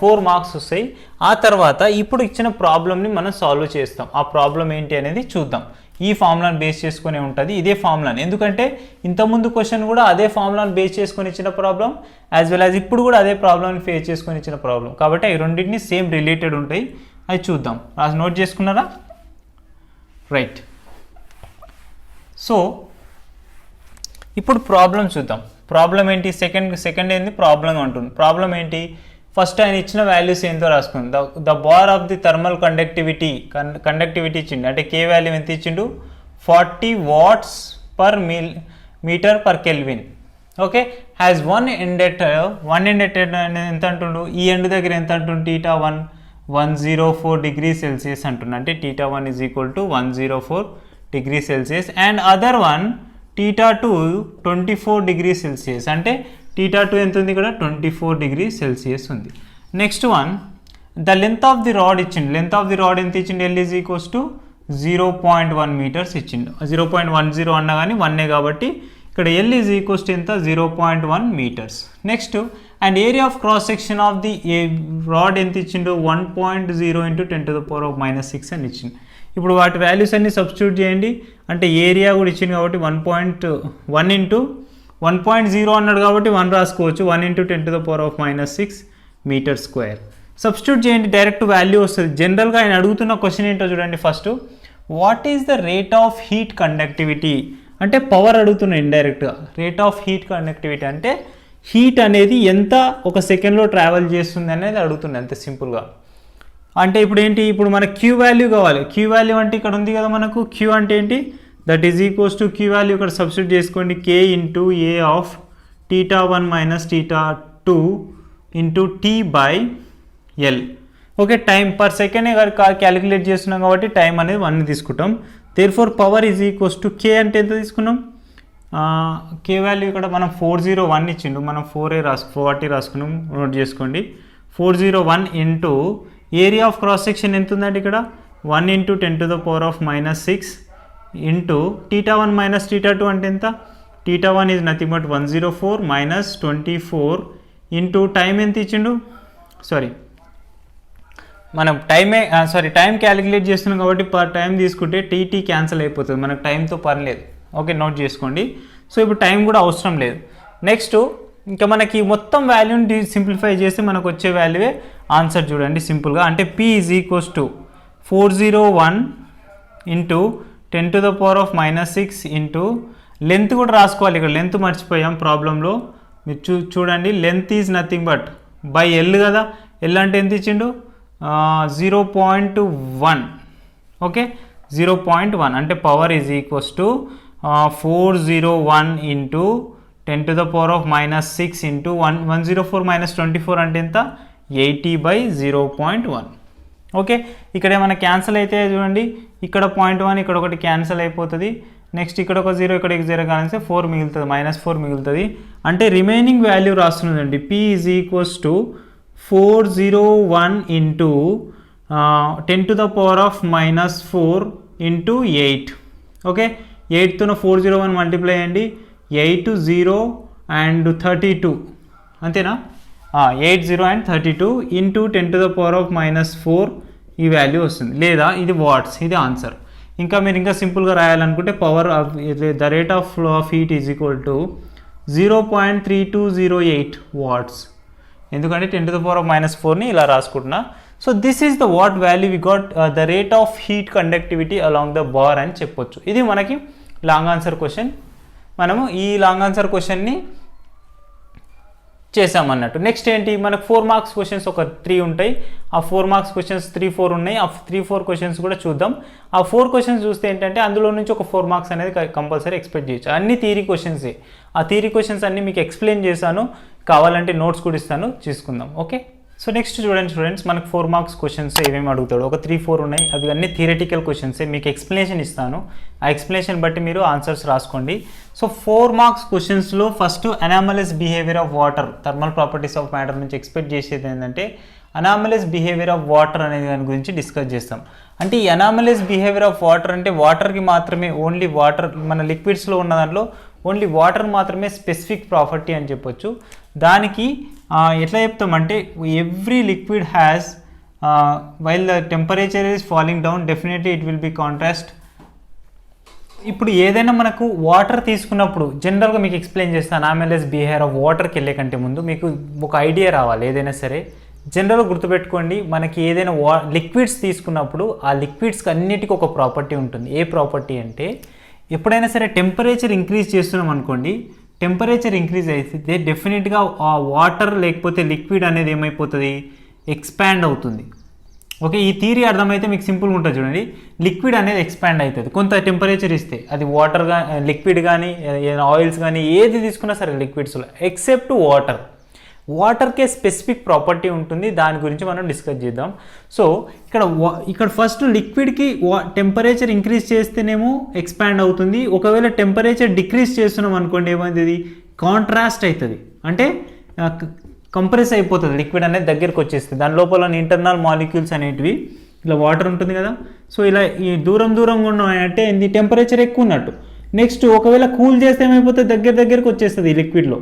4 మార్క్స్ వస్తాయి. ఆ తర్వాత ఇప్పుడు ఇచ్చిన ప్రాబ్లమ్ని మనం సాల్వ్ చేస్తాం. ఆ ప్రాబ్లం ఏంటి అనేది చూద్దాం. ఈ ఫార్ములాను బేస్ చేసుకునే ఉంటుంది, ఇదే ఫార్ములాని, ఎందుకంటే ఇంతకుముందు క్వశ్చన్ కూడా అదే ఫార్ములాను బేస్ చేసుకొని ఇచ్చిన ప్రాబ్లం, యాజ్ వెల్ యాజ్ ఇప్పుడు కూడా అదే ప్రాబ్లమ్ని ఫేస్ చేసుకొని ఇచ్చిన ప్రాబ్లం. కాబట్టి అవి రెండింటిని సేమ్ రిలేటెడ్ ఉంటాయి. అది చూద్దాం. రాసి నోట్ చేసుకున్నారా? రైట్. సో ఇప్పుడు ప్రాబ్లం చూద్దాం. ప్రాబ్లం ఏంటి, సెకండ్ ఏంటి ప్రాబ్లం అంటుంది. ప్రాబ్లం ఏంటి, ఫస్ట్ ఆయన ఇచ్చిన వాల్యూస్ ఏంటో రాసుకుంది. The bar of the thermal conductivity ఇచ్చిండు, అంటే కే వాల్యూ ఎంత ఇచ్చిండు, 40 watts per metre per kelvin. Okay, has one inductor ఎంత అంటుండు, ఈ ఎండ్ దగ్గర ఎంత అంటుండు, θ1 104 degrees Celsius అంటుండు, అంటే θ1 is equal to 104 degrees Celsius and other one θ2 24 degrees Celsius, అంటే θ2 ఎంత ఉంది ఇక్కడ, 24 degrees Celsius ఉంది. Next one, the length of the rod ఇచ్చిండు. లెంత్ ఆఫ్ ది రాడ్ ఎంత ఇచ్చిండు, L is equals to 0.1 meters ఇచ్చిండు. 0.10 అన్నా కానీ 1 కాబట్టి ఇక్కడ L ఈజ్ ఈక్వల్స్ టు ఎంత, 0.1 meters. Next, and area of cross section of the rod ఎంత ఇచ్చిండు, 1.0 × 10⁻⁻6 అని ఇచ్చిండు. ఇప్పుడు వాటి వాల్యూస్ అన్ని సబ్స్టిట్యూట్ చేయండి, అంటే ఏరియా కూడా ఇచ్చింది కాబట్టి 1.1 × 1.0 అన్నాడు కాబట్టి 1 రాసుకోవచ్చు, 1 × 10⁻⁻6 మీటర్ స్క్వేర్. సబ్స్టిట్యూట్ చేయండి, డైరెక్ట్ వాల్యూ వస్తుంది. జనరల్గా ఆయన అడుగుతున్న క్వశ్చన్ ఏంటో చూడండి. First, what is the rate of heat conductivity, అంటే పవర్ అడుగుతున్నా ఇండైరెక్ట్గా. రేట్ ఆఫ్ హీట్ కండక్టివిటీ అంటే హీట్ అనేది ఎంత ఒక సెకండ్లో ట్రావెల్ చేస్తుంది అనేది అడుగుతుంది, అంతే సింపుల్గా. అంటే ఇప్పుడు ఏంటి, ఇప్పుడు మనకు క్యూ వాల్యూ కావాలి. క్యూ వాల్యూ అంటే ఇక్కడ ఉంది కదా మనకు, క్యూ అంటే ఏంటి, that is equals to Q value ఇక్కడ సబ్స్టిట్యూట్ చేసుకోండి, K into A of θ1 minus θ2 into T by L. Okay, time per second calculate చేస్తున్నాం కాబట్టి టైం అనేది 1 తీసుకుంటాం. Therefore power is equals to K అంటే ఎంత తీసుకున్నాం, కే వాల్యూ ఇక్కడ మనం 401 ఇచ్చిండు, మనం 40 రాసుకున్నాం, నోట్ చేసుకోండి. 401 into area of cross section ఎంత ఉందండి ఇక్కడ 1 ఇంటూ 10⁻⁻6 ఇంటూ θ1 మైనస్ θ2 అంటే ఎంత, θ1 is nothing but 104 minus 24 into time ఎంత ఇచ్చిండు, మనం టైం క్యాలిక్యులేట్ చేస్తున్నాం కాబట్టి పర్ టైం తీసుకుంటే టీటీ క్యాన్సిల్ అయిపోతుంది, మనకు టైంతో పర్లేదు. ఓకే, నోట్ చేసుకోండి. సో ఇప్పుడు టైం కూడా అవసరం లేదు. నెక్స్ట్ ఇంకా మనకి మొత్తం వాల్యూని సింప్లిఫై చేస్తే మనకు వచ్చే వాల్యూవే ఆన్సర్. చూడండి సింపుల్గా, అంటే P is equals to 401 into 10⁻⁻6 into length కూడా రాసుకోవాలి, ఇక్కడ లెంత్ మర్చిపోయాం ప్రాబ్లంలో. మీరు చూడండి, length is nothing but by L కదా, ఎల్ అంటే ఎంత ఇచ్చిండు 0.1. ఓకే, 0.1 అంటే power is equals to 401 into 10⁻⁻6 into 104 minus 24 అంటే ఎంత 80/0.1. ఓకే, ఇక్కడ ఏమైనా క్యాన్సిల్ అయితే చూడండి, ఇక్కడ 0.1 ఇక్కడ ఒకటి క్యాన్సిల్ అయిపోతుంది. నెక్స్ట్ ఇక్కడ ఒక 0 ఇక్కడ 0 కానిస్తే 4 మిగులుతుంది, -4 మిగులుతుంది. అంటే రిమైనింగ్ వాల్యూ రాస్తున్నదండి P is equals to 401 into 10⁻⁻4 into 8. Okay, 8తో 401 మల్టిప్లై అయ్యండి, 8 0 అండ్ 32 అంతేనా, 8 0 అండ్ 32 ఇంటూ 10⁻⁻4 ఈ వాల్యూ వస్తుంది. లేదా ఇది వాట్స్, ఇది ఆన్సర్. ఇంకా మీరు ఇంకా సింపుల్గా రాయాలనుకుంటే power the rate of flow of heat is equal to 0.3208 watts. ఎందుకంటే 10⁻⁻4ని ఇలా రాసుకుంటున్నా. So this is the watt value we got the rate of heat conductivity along the bar అని చెప్పొచ్చు. ఇది మనకి లాంగ్ ఆన్సర్ క్వశ్చన్. మనము ఈ లాంగ్ ఆన్సర్ క్వశ్చన్ని చేసామన్నట్టు. నెక్స్ట్ ఏంటి, మనకు 4 మార్క్స్ క్వశ్చన్స్ ఒక 3 ఉంటాయి. ఆ 4 మార్క్స్ క్వశ్చన్స్ 3-4 ఉన్నాయి. ఆ 3-4 క్వశ్చన్స్ కూడా చూద్దాం. ఆ 4 క్వశ్చన్స్ చూస్తే ఏంటంటే అందులో నుంచి ఒక 4 మార్క్స్ అనేది కంపల్సరీ ఎక్స్పెక్ట్ చేయొచ్చు. అన్ని థియరీ క్వశ్చన్సే. ఆ థియరీ క్వశ్చన్స్ అన్ని మీకు ఎక్స్ప్లెయిన్ చేశాను, కావాలంటే నోట్స్ కూడా ఇస్తాను, చూసుకుందాం. ఓకే, సో నెక్స్ట్ చూడండి స్టూడెంట్స్, మనకు 4 మార్క్స్ క్వశ్చన్స్ ఏమేమి అడుగుతాడు, ఒక 3-4 ఉన్నాయి. అవి అన్ని థియరటికల్ క్వశ్చన్సే, మీకు ఎక్స్ప్లెనేషన్ ఇస్తాను. ఆ ఎక్స్ప్లెనేషన్ బట్టి మీరు ఆన్సర్స్ రాసుకోండి. సో 4 మార్క్స్ క్వశ్చన్స్లో first anomalous behaviour of water, thermal properties of matter నుంచి ఎక్స్పెక్ట్ చేసేది ఏంటంటే అనామలస్ బిహేవియర్ ఆఫ్ వాటర్ అనే దాని గురించి డిస్కస్ చేస్తాం. అంటే ఈ అనామలస్ బిహేవియర్ ఆఫ్ వాటర్ అంటే వాటర్కి మాత్రమే, ఓన్లీ వాటర్, మన లిక్విడ్స్లో ఉన్న దాంట్లో ఓన్లీ వాటర్ మాత్రమే స్పెసిఫిక్ ప్రాపర్టీ అని చెప్పొచ్చు. దానికి ఎట్లా చెప్తామంటే every liquid has while the temperature is falling down definitely it will be contrast. ఇప్పుడు ఏదైనా మనకు వాటర్ తీసుకున్నప్పుడు జనరల్గా మీకు ఎక్స్ప్లెయిన్ చేస్తాను. అనామలస్ బిహేవియర్ ఆఫ్ వాటర్కి వెళ్ళే కంటే ముందు మీకు ఒక ఐడియా రావాలి. ఏదైనా సరే జనరల్గా గుర్తుపెట్టుకోండి, మనకి ఏదైనా లిక్విడ్స్ తీసుకున్నప్పుడు ఆ లిక్విడ్స్కి అన్నిటికీ ఒక ప్రాపర్టీ ఉంటుంది. ఏ ప్రాపర్టీ అంటే ఎప్పుడైనా సరే టెంపరేచర్ ఇంక్రీజ్ చేస్తున్నాం అనుకోండి, టెంపరేచర్ ఇంక్రీజ్ అయితే డెఫినెట్గా ఆ వాటర్ లేకపోతే లిక్విడ్ అనేది ఏమైపోతుంది, ఎక్స్పాండ్ అవుతుంది. ఓకే, ఈ థియరీ అర్థమైతే మీకు సింపుల్గా ఉంటుంది. చూడండి, లిక్విడ్ అనేది ఎక్స్పాండ్ అవుతుంది కొంత టెంపరేచర్ ఇస్తే. అది వాటర్ కానీ లిక్విడ్ కానీ ఆయిల్స్ కానీ ఏది తీసుకున్నా సరే లిక్విడ్స్లో ఎక్సెప్ట్ వాటర్. వాటర్కే స్పెసిఫిక్ ప్రాపర్టీ ఉంటుంది, దాని గురించి మనం డిస్కస్ చేద్దాం. సో ఇక్కడ ఫస్ట్ లిక్విడ్కి టెంపరేచర్ ఇంక్రీజ్ చేస్తేనేమో ఎక్స్పాండ్ అవుతుంది. ఒకవేళ టెంపరేచర్ డిక్రీజ్ చేస్తున్నాం అనుకోండి, ఏమైంది, కాంట్రాస్ట్ అవుతుంది. అంటే కంప్రెస్ అయిపోతుంది, లిక్విడ్ అనేది దగ్గరికి వచ్చేస్తుంది. దాని లోపల ఇంటర్నల్ మాలిక్యూల్స్ అనేటివి, ఇలా వాటర్ ఉంటుంది కదా, సో ఇలా ఈ దూరంగా ఉన్నాయంటే ఏంది, టెంపరేచర్ ఎక్కువ ఉన్నట్టు. నెక్స్ట్ ఒకవేళ కూల్ చేస్తే ఏమైపోతుంది, దగ్గరికి వచ్చేస్తుంది ఈ లిక్విడ్లో.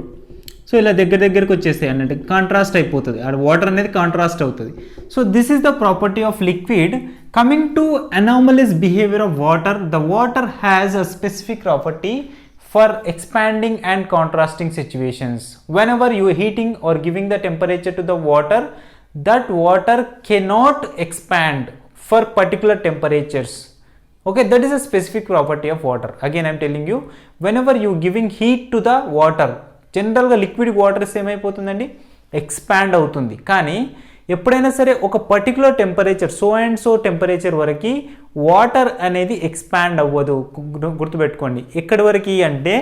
సో ఇలా దగ్గరికి వచ్చేస్తాయి అన్నట్టు, కాంట్రాస్ట్ అయిపోతుంది, ఆ వాటర్ అనేది కాంట్రాస్ట్ అవుతుంది. So this is the property of liquid. Coming to anomalous behaviour of water, the water has a specific property for expanding and contrasting situations. Whenever you are heating or giving the temperature to the water, that water cannot expand for particular temperatures. Okay, that is a specific property of water. Again, I am telling you, whenever you giving heat to the water, general గా liquid water ఏమైపోతుందండి, ఎక్స్పాండ్ అవుతుంది. కానీ ఎప్పుడైనా సరే ఒక particular temperature, so and so temperature వరకు వాటర్ అనేది ఎక్స్పాండ్ అవ్వదు. గుర్తుపెట్టుకోండి, ఎక్కడి వరకు అంటే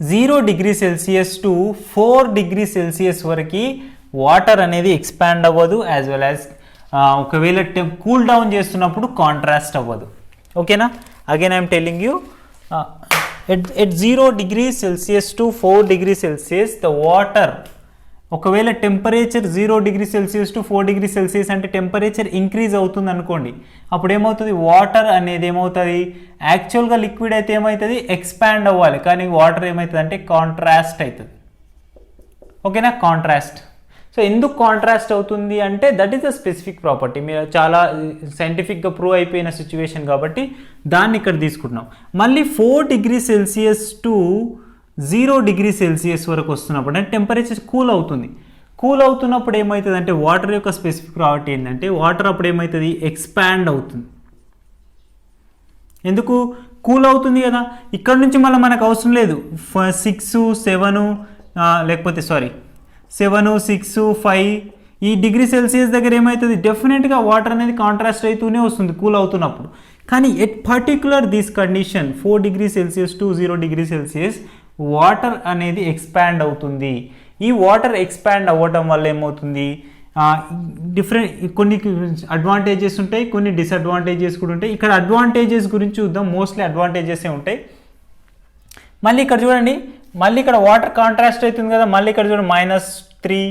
0 degree Celsius to 4 degree Celsius వరకు వాటర్ అనేది ఎక్స్పాండ్ అవ్వదు. యాజ్ వెల్ యాజ్ ఒకవేళ కూల్ డౌన్ చేస్తున్నప్పుడు కాంట్రాస్ట్ అవ్వదు. ఓకేనా? Again I'm telling you at 0 degrees Celsius to 4 degrees Celsius the water, ఒకవేళ temperature 0 degree Celsius to 4 degree Celsius అంటే టెంపరేచర్ ఇంక్రీజ్ అవుతుంది అనుకోండి, అప్పుడు ఏమవుతుంది, వాటర్ అనేది ఏమవుతుంది, యాక్చువల్గా లిక్విడ్ అయితే ఏమవుతుంది, ఎక్స్పాండ్ అవ్వాలి, కానీ వాటర్ ఏమవుతుంది అంటే కాంట్రాస్ట్ అవుతుంది. ఓకేనా, కాంట్రాస్ట్. సో ఎందుకు కాంట్రాస్ట్ అవుతుంది అంటే that is the specific property. మీరు చాలా సైంటిఫిక్గా ప్రూవ్ అయిపోయిన సిచ్యువేషన్ కాబట్టి దాన్ని ఇక్కడ తీసుకుంటున్నాం. మళ్ళీ 4 degree Celsius to 0 degree Celsius వరకు వస్తున్నప్పుడు అంటే టెంపరేచర్ కూల్ అవుతుంది. కూల్ అవుతున్నప్పుడు ఏమవుతుంది అంటే వాటర్ యొక్క స్పెసిఫిక్ ప్రాపర్టీ ఏంటంటే వాటర్ అప్పుడు ఏమవుతుంది, ఎక్స్పాండ్ అవుతుంది. ఎందుకు కూల్ అవుతుంది కదా, ఇక్కడ నుంచి మళ్ళీ మనకు అవసరం లేదు 6, 7 లేకపోతే 7, 6, 5 ఈ డిగ్రీ సెల్సియస్ దగ్గర ఏమవుతుంది, డెఫినెట్గా వాటర్ అనేది కాంట్రాస్ట్ అవుతూనే వస్తుంది కూల్ అవుతున్నప్పుడు. కానీ at particular this condition 4 degree Celsius to 0 degree Celsius water అనేది ఎక్స్పాండ్ అవుతుంది. ఈ వాటర్ ఎక్స్పాండ్ అవ్వడం వల్ల ఏమవుతుంది, కొన్ని అడ్వాంటేజెస్ ఉంటాయి, కొన్ని డిసడ్వాంటేజెస్ కూడా ఉంటాయి. ఇక్కడ అడ్వాంటేజెస్ గురించి చూద్దాం, మోస్ట్లీ అడ్వాంటేజెసే ఉంటాయి. మళ్ళీ ఇక్కడ చూడండి, మళ్ళీ ఇక్కడ వాటర్ కాంట్రాస్ట్ అవుతుంది కదా, మళ్ళీ ఇక్కడ చూడండి -3,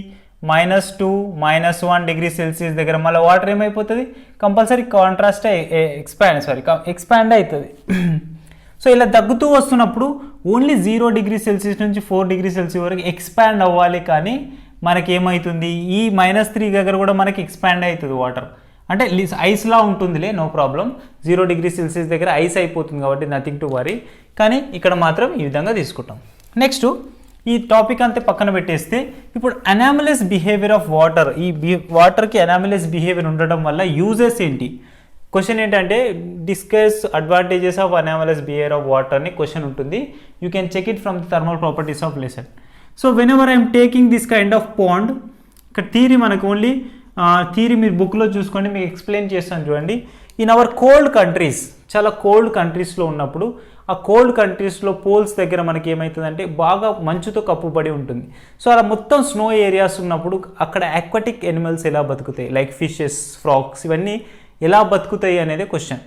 -2, -1 డిగ్రీ సెల్సియస్ దగ్గర మళ్ళీ వాటర్ ఏమైపోతుంది, కంపల్సరీ కాంట్రాస్ట్ ఎక్స్పాండ్ అవుతుంది. సో ఇలా తగ్గుతూ వస్తున్నప్పుడు ఓన్లీ 0 డిగ్రీ సెల్సియస్ నుంచి 4 డిగ్రీ సెల్సియస్ వరకు ఎక్స్పాండ్ అవ్వాలి, కానీ మనకి ఏమవుతుంది, ఈ -3 దగ్గర కూడా మనకి ఎక్స్పాండ్ అవుతుంది వాటర్. అంటే ఐస్లా ఉంటుందిలే, నో ప్రాబ్లం. 0 డిగ్రీ సెల్సియస్ దగ్గర ఐస్ అయిపోతుంది కాబట్టి నథింగ్ టు వరీ. కానీ ఇక్కడ మాత్రం ఈ విధంగా తీసుకుంటాం. నెక్స్ట్ ఈ టాపిక్ అంతే పక్కన పెట్టేస్తే ఇప్పుడు అనామలస్ బిహేవియర్ ఆఫ్ వాటర్. ఈ వాటర్కి అనామలస్ బిహేవియర్ ఉండడం వల్ల యూజెస్ ఏంటి? క్వశ్చన్ ఏంటంటే discuss advantages of anomalous behaviour of water అని క్వశ్చన్ ఉంటుంది. You can check it from the thermal properties of lesson. So whenever I'm taking this kind of pond, ఇక్కడ థియరీ మనకు ఓన్లీ థియరీ మీరు బుక్లో చూసుకోండి, మీకు ఎక్స్ప్లెయిన్ చేస్తాను చూడండి. ఇన్ అవర్ కోల్డ్ కంట్రీస్, చాలా కోల్డ్ కంట్రీస్లో ఉన్నప్పుడు ఆ కోల్డ్ కంట్రీస్లో పోల్స్ దగ్గర మనకి ఏమవుతుందంటే బాగా మంచుతో కప్పుబడి ఉంటుంది. సో అలా మొత్తం స్నో ఏరియాస్ ఉన్నప్పుడు అక్కడ ఆక్వాటిక్ ఎనిమల్స్ ఎలా బతుకుతాయి, లైక్ ఫిషెస్, ఫ్రాగ్స్, ఇవన్నీ ఎలా బతుకుతాయి అనేది క్వశ్చన్.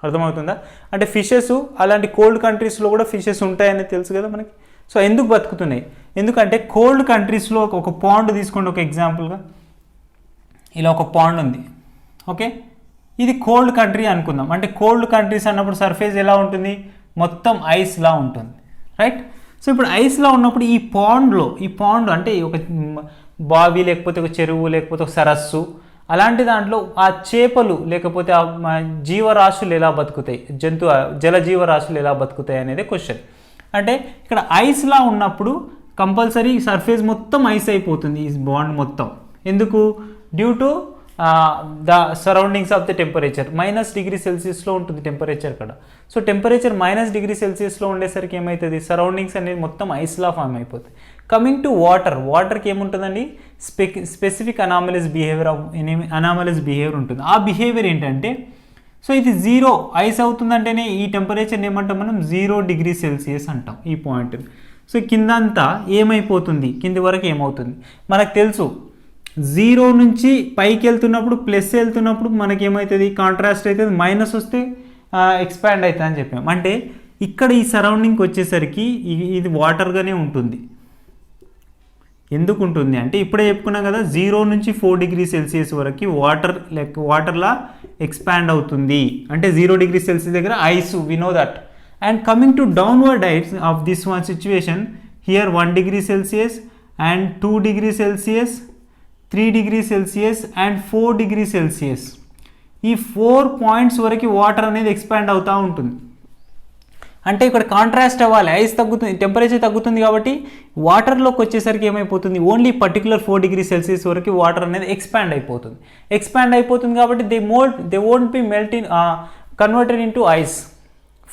అర్థమవుతుందా? అంటే ఫిషెస్ అలాంటి కోల్డ్ కంట్రీస్లో కూడా ఫిషెస్ ఉంటాయని తెలుసు కదా మనకి. సో ఎందుకు బతుకుతున్నాయి, ఎందుకంటే కోల్డ్ కంట్రీస్లో ఒక పాండ్ తీసుకోండి, ఒక ఎగ్జాంపుల్గా ఇలా ఒక పాండ్ ఉంది. ఓకే, ఇది కోల్డ్ కంట్రీ అనుకుందాం. అంటే కోల్డ్ కంట్రీస్ అన్నప్పుడు సర్ఫేస్ ఎలా ఉంటుంది, మొత్తం ఐస్లా ఉంటుంది, రైట్? సో ఇప్పుడు ఐస్లా ఉన్నప్పుడు ఈ పాండ్ అంటే ఒక బావి లేకపోతే ఒక చెరువు లేకపోతే ఒక సరస్సు, అలాంటి దాంట్లో ఆ చేపలు లేకపోతే ఆ జీవరాశులు ఎలా బతుకుతాయి, జల జీవరాశులు ఎలా బతుకుతాయి అనేది క్వశ్చన్. అంటే ఇక్కడ ఐస్లా ఉన్నప్పుడు కంపల్సరీ సర్ఫేస్ మొత్తం ఐస్ అయిపోతుంది, ఈ బాండ్ మొత్తం. ఎందుకు? Due to the surroundings of the temperature. -°C ఉంటుంది టెంపరేచర్ ఇక్కడ. సో టెంపరేచర్ -°C ఉండేసరికి ఏమవుతుంది, సరౌండింగ్స్ అనేది మొత్తం ఐస్లా ఫామ్ అయిపోతుంది. కమింగ్ టు వాటర్కి ఏముంటుందండి, స్పెసిఫిక్ అనామలస్ బిహేవియర్ ఉంటుంది. ఆ బిహేవియర్ ఏంటంటే, సో ఇది 0 ఐస్ అవుతుందంటేనే ఈ టెంపరేచర్ని ఏమంటాం మనం, 0°C అంటాం ఈ పాయింట్. సో కిందంతా ఏమైపోతుంది, కింది వరకు ఏమవుతుంది మనకు తెలుసు. 0 నుంచి పైకి వెళ్తున్నప్పుడు ప్లస్ వెళ్తున్నప్పుడు మనకి ఏమవుతుంది, కాంట్రాస్ట్ అవుతుంది, మైనస్ వస్తే ఎక్స్పాండ్ అవుతుంది అని చెప్పాం. అంటే ఇక్కడ ఈ సరౌండింగ్కి వచ్చేసరికి ఇది వాటర్గానే ఉంటుంది. ఎందుకు ఉంటుంది అంటే ఇప్పుడే చెప్పుకున్నాం కదా, 0 నుంచి 4°C వరకు వాటర్లా ఎక్స్పాండ్ అవుతుంది. అంటే 0°C దగ్గర ice, we know that. And coming to downward ice of this one situation, here 1°C and 2°C, 3°C and 4°C. ఈ 4 పాయింట్స్ వరకు వాటర్ అనేది ఎక్స్పాండ్ అవుతూ ఉంటుంది. అంటే ఇక్కడ కాంట్రాస్ట్ అవ్వాలి, ఐస్ తగ్గుతుంది, టెంపరేచర్ తగ్గుతుంది కాబట్టి వాటర్లోకి వచ్చేసరికి ఏమైపోతుంది, ఓన్లీ పర్టికులర్ 4°C వరకు వాటర్ అనేది ఎక్స్పాండ్ అయిపోతుంది కాబట్టి they won't be converted in to ice.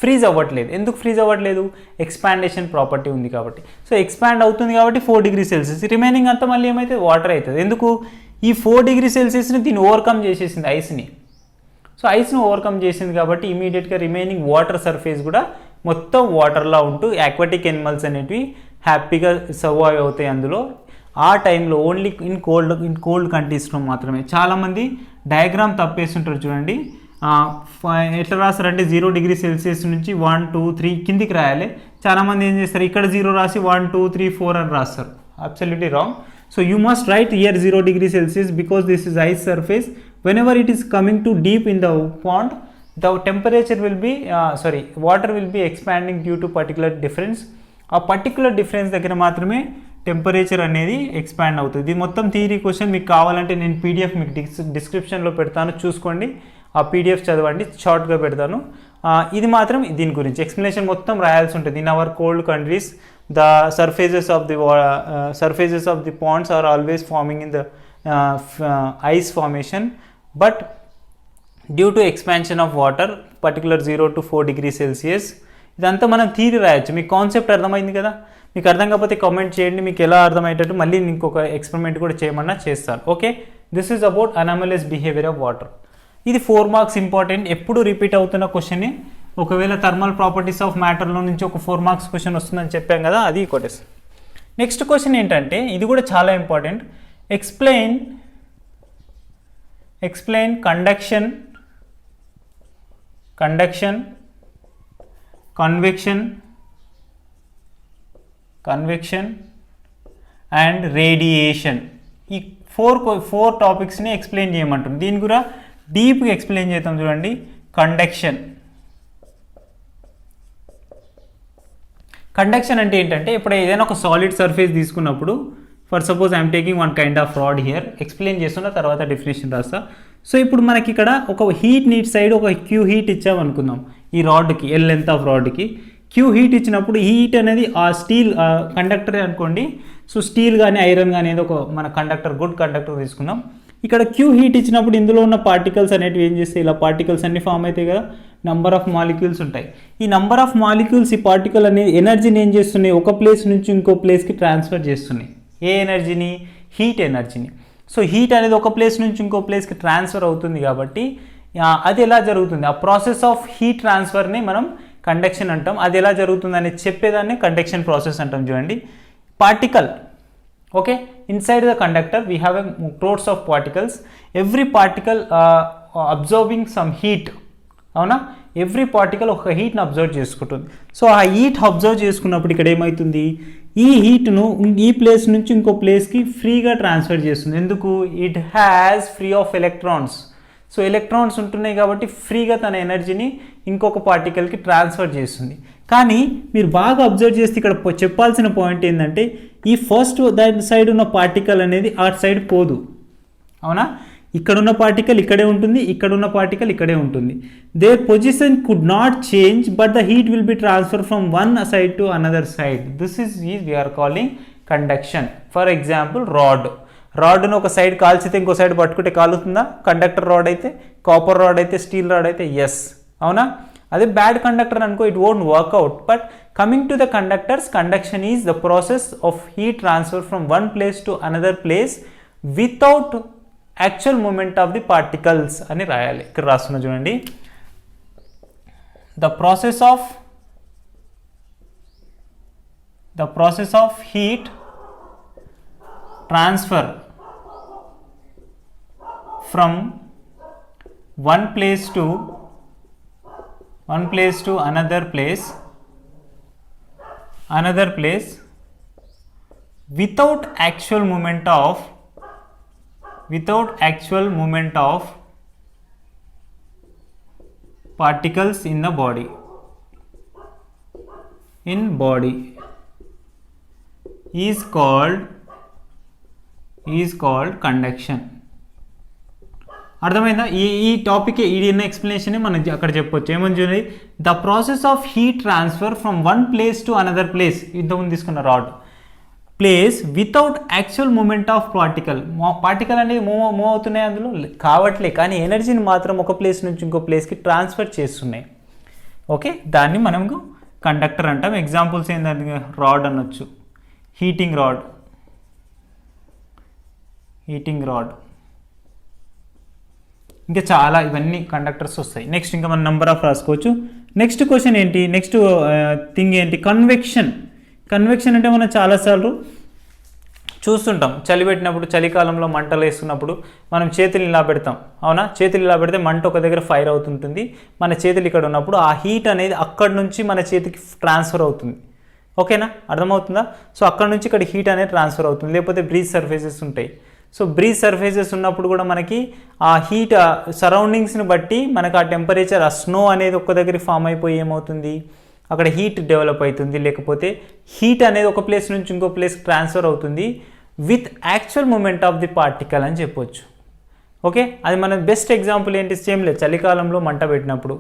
Freeze అవ్వట్లేదు. ఎందుకు ఫ్రీజ్ అవ్వట్లేదు, ఎక్స్పాండేషన్ ప్రాపర్టీ ఉంది కాబట్టి. సో ఎక్స్పాండ్ అవుతుంది కాబట్టి 4°C, రిమైనింగ్ అంతా మళ్ళీ ఏమైతే వాటర్ అవుతుంది. ఎందుకు, ఈ 4°Cని దీన్ని ఓవర్కమ్ చేసేసింది ఐస్ని. సో ఐస్ను ఓవర్కమ్ చేసింది కాబట్టి ఇమీడియట్గా రిమైనింగ్ వాటర్ సర్ఫేస్ కూడా మొత్తం వాటర్లా ఉంటూ ఆక్వాటిక్ ఎనిమల్స్ అనేటివి హ్యాపీగా సర్వైవ్ అవుతాయి అందులో. ఆ టైంలో ఓన్లీ ఇన్ కోల్డ్ కంట్రీస్లో మాత్రమే. చాలామంది డయాగ్రామ్ తప్పేస్తుంటారు చూడండి. ఎట్లా రాస్తారంటే 0 డిగ్రీ సెల్సియస్ నుంచి 1 2 3 కిందికి రాయాలి. చాలామంది ఏం చేస్తారు ఇక్కడ 0 రాసి 1 2 3 4 అని రాస్తారు. Absolutely wrong. So you must right here 0 degree Celsius because this is ice surface. whenever it is coming to deep in the pond, the temperature will be water will be expanding due to particular difference. ఆ పర్టికులర్ డిఫరెన్స్ దగ్గర మాత్రమే టెంపరేచర్ అనేది ఎక్స్పాండ్ అవుతుంది. ఇది మొత్తం థియరీ క్వశ్చన్. మీకు కావాలంటే నేను పీడిఎఫ్ మీకు డిస్క్రిప్షన్లో పెడతాను, చూసుకోండి. ఆ పీడిఎఫ్ చదవండి, షార్ట్గా పెడతాను. ఇది మాత్రం దీని గురించి ఎక్స్ప్లెనేషన్ మొత్తం రాయాల్సి ఉంటుంది. In our cold countries the surfaces of the ponds are always forming in the ice formation, but due to expansion of water particular 0 to 4 degree Celsius, ఇదంతా మనం థియరీ రాయొచ్చు. మీకు కాన్సెప్ట్ అర్థమైంది కదా. మీకు అర్థం కాకపోతే కామెంట్ చేయండి, మీకు ఎలా అర్థమయ్యేటట్టు మళ్ళీ ఇంకొక ఎక్స్పెరిమెంట్ కూడా చేయమన్నా చేస్తాను. Okay, this is about anomalous behaviour of water. ఇది 4 మార్క్స్ ఇంపార్టెంట్, ఎప్పుడు రిపీట్ అవుతున్న క్వశ్చన్. ఒకవేళ థర్మల్ ప్రాపర్టీస్ ఆఫ్ మ్యాటర్లో నుంచి ఒక 4 మార్క్స్ క్వశ్చన్ వస్తుందని చెప్పాం కదా, అది కొట్టేసి. నెక్స్ట్ క్వశ్చన్ ఏంటంటే ఇది కూడా చాలా important. explain conduction, convection and radiation. ఈ 4 టాపిక్స్ని ఎక్స్ప్లెయిన్ చేయమంటుంది. దీని కూడా డీప్గా ఎక్స్ప్లెయిన్ చేద్దాం. చూడండి, కండక్షన్ అంటే ఏంటంటే ఇప్పుడు ఏదైనా ఒక సాలిడ్ సర్ఫేస్ తీసుకున్నప్పుడు, for suppose I'm taking one kind of rod here, explain చేస్తున్న తర్వాత డెఫినేషన్ రాస్తా. సో ఇప్పుడు మనకి ఇక్కడ ఒక హీట్ నీట్ సైడ్ ఒక క్యూ హీట్ ఇచ్చామనుకుందాం. ఈ రాడ్కి ఎల్ లెంత్ ఆఫ్ రాడ్కి క్యూ హీట్ ఇచ్చినప్పుడు హీట్ అనేది ఆ స్టీల్ కండక్టర్ అనుకోండి. సో స్టీల్ కానీ ఐరన్ కానీ ఏదో ఒక మన కండక్టర్, గుడ్ కండక్టర్ తీసుకుందాం. ఇక్కడ క్యూ హీట్ ఇచ్చినప్పుడు ఇందులో ఉన్న పార్టికల్స్ అనేవి ఏం చేస్తాయి, ఇలా పార్టికల్స్ అన్ని ఫామ్ అవుతాయి కదా, నంబర్ ఆఫ్ మాలిక్యూల్స్ ఉంటాయి. ఈ నంబర్ ఆఫ్ మాలిక్యూల్స్, ఈ పార్టికల్ అనేది ఎనర్జీని ఏం చేస్తున్నాయి, ఒక ప్లేస్ నుంచి ఇంకో ప్లేస్కి ట్రాన్స్ఫర్ చేస్తున్నాయి. ఏ ఎనర్జీని, హీట్ ఎనర్జీని. సో హీట్ అనేది ఒక ప్లేస్ నుంచి ఇంకో ప్లేస్కి ట్రాన్స్ఫర్ అవుతుంది కాబట్టి అది ఎలా జరుగుతుంది, ఆ ప్రాసెస్ ఆఫ్ హీట్ ట్రాన్స్ఫర్ని మనం కండక్షన్ అంటాం. అది ఎలా జరుగుతుంది అనేది చెప్పేదాన్ని కండక్షన్ ప్రాసెస్ అంటాం. చూడండి, particle, okay, inside the conductor we have a crores of particles. Every particle observing some heat. అవునా, ఎవ్రీ పార్టికల్ ఒక హీట్ని అబ్జర్వ్ చేసుకుంటుంది. సో ఆ హీట్ అబ్జర్వ్ చేసుకున్నప్పుడు ఇక్కడ ఏమవుతుంది, ఈ హీట్ను ఈ ప్లేస్ నుంచి ఇంకో ప్లేస్కి ఫ్రీగా ట్రాన్స్ఫర్ చేస్తుంది. ఎందుకు, it has free of electrons. So electrons ఉంటున్నాయి కాబట్టి ఫ్రీగా తన ఎనర్జీని ఇంకొక పార్టికల్కి ట్రాన్స్ఫర్ చేస్తుంది. కానీ మీరు బాగా అబ్జర్వ్ చేస్తే ఇక్కడ చెప్పాల్సిన పాయింట్ ఏంటంటే, ఈ ఫస్ట్ దాని సైడ్ ఉన్న పార్టికల్ అనేది ఆ సైడ్ పోదు. అవునా, ఇక్కడున్న పార్టికల్ ఇక్కడే ఉంటుంది, ఇక్కడున్న పార్టికల్ ఇక్కడే ఉంటుంది. Their position could not change but the heat will be transfer from one side to another side. This is we're calling conduction. For example రాడ్ను ఒక సైడ్ కాల్చితే ఇంకో సైడ్ పట్టుకుంటే కాలుతుందా? కండక్టర్ రాడ్ అయితే, కాపర్ రాడ్ అయితే, స్టీల్ రాడ్ అయితే ఎస్. అవునా, అదే బ్యాడ్ కండక్టర్ అనుకో, it won't work out. But coming to the conductors, conduction is the process of heat transfer from one place to another place without actual movement of the particles అని రాయాలి. ఇక్కడ రాస్తున్నా చూడండి, the process of heat transfer from one place to another place without actual movement of particles in the body is called conduction. అర్థమైందా? ఈ టాపిక్ ఈడిన ఎక్స్ప్లెనేషన్ మనం అక్కడ చెప్పొచ్చు. ఏమని చూడండి, the process of heat transfer from one place to another place, ఇంతకుముందు తీసుకున్న rod place without actual movement of particle అనేది మూవ్ అవుతున్నాయి అందులో కావట్లే, కానీ ఎనర్జీని మాత్రం ఒక ప్లేస్ నుంచి ఇంకో ప్లేస్కి ట్రాన్స్ఫర్ చేస్తున్నాయి. ఓకే, దాన్ని మనం కండక్టర్ అంటాం. ఎగ్జాంపుల్స్ ఏంటంటే రాడ్ అనొచ్చు, హీటింగ్ రాడ్, ఇంకా చాలా ఇవన్నీ కండక్టర్స్ వస్తాయి. నెక్స్ట్ ఇంకా మనం నెంబర్ ఆఫ్ రాసుకోవచ్చు. నెక్స్ట్ క్వశ్చన్ ఏంటి, నెక్స్ట్ థింగ్ ఏంటి, కన్వెక్షన్ అంటే మనం చాలాసార్లు చూస్తుంటాం, చలి పెట్టినప్పుడు, చలికాలంలో మంటలు వేస్తున్నప్పుడు మనం చేతులు ఇలా పెడతాం, అవునా? చేతులు ఇలా పెడితే మంట ఒక దగ్గర ఫైర్ అవుతుంటుంది, మన చేతులు ఇక్కడ ఉన్నప్పుడు ఆ హీట్ అనేది అక్కడ నుంచి మన చేతికి ట్రాన్స్ఫర్ అవుతుంది. ఓకేనా, అర్థమవుతుందా? సో అక్కడ నుంచి ఇక్కడ హీట్ అనేది ట్రాన్స్ఫర్ అవుతుంది. లేకపోతే బ్రీజ్ సర్ఫేసెస్ ఉంటాయి. సో బ్రీజ్ సర్ఫేసెస్ ఉన్నప్పుడు కూడా మనకి ఆ హీట్ సరౌండింగ్స్ని బట్టి మనకు ఆ టెంపరేచర్, ఆ స్నో అనేది ఒక్క దగ్గర ఫామ్ అయిపోయి ఏమవుతుంది, అక్కడ హీట్ డెవలప్ అవుతుంది. లేకపోతే హీట్ అనేది ఒక ప్లేస్ నుంచి ఇంకో ప్లేస్కి ట్రాన్స్ఫర్ అవుతుంది with actual movement of the particle అని చెప్పొచ్చు. ఓకే, అది మన బెస్ట్ ఎగ్జాంపుల్ ఏంటి, సేమ్ లేదు, చలికాలంలో మంట పెట్టినప్పుడు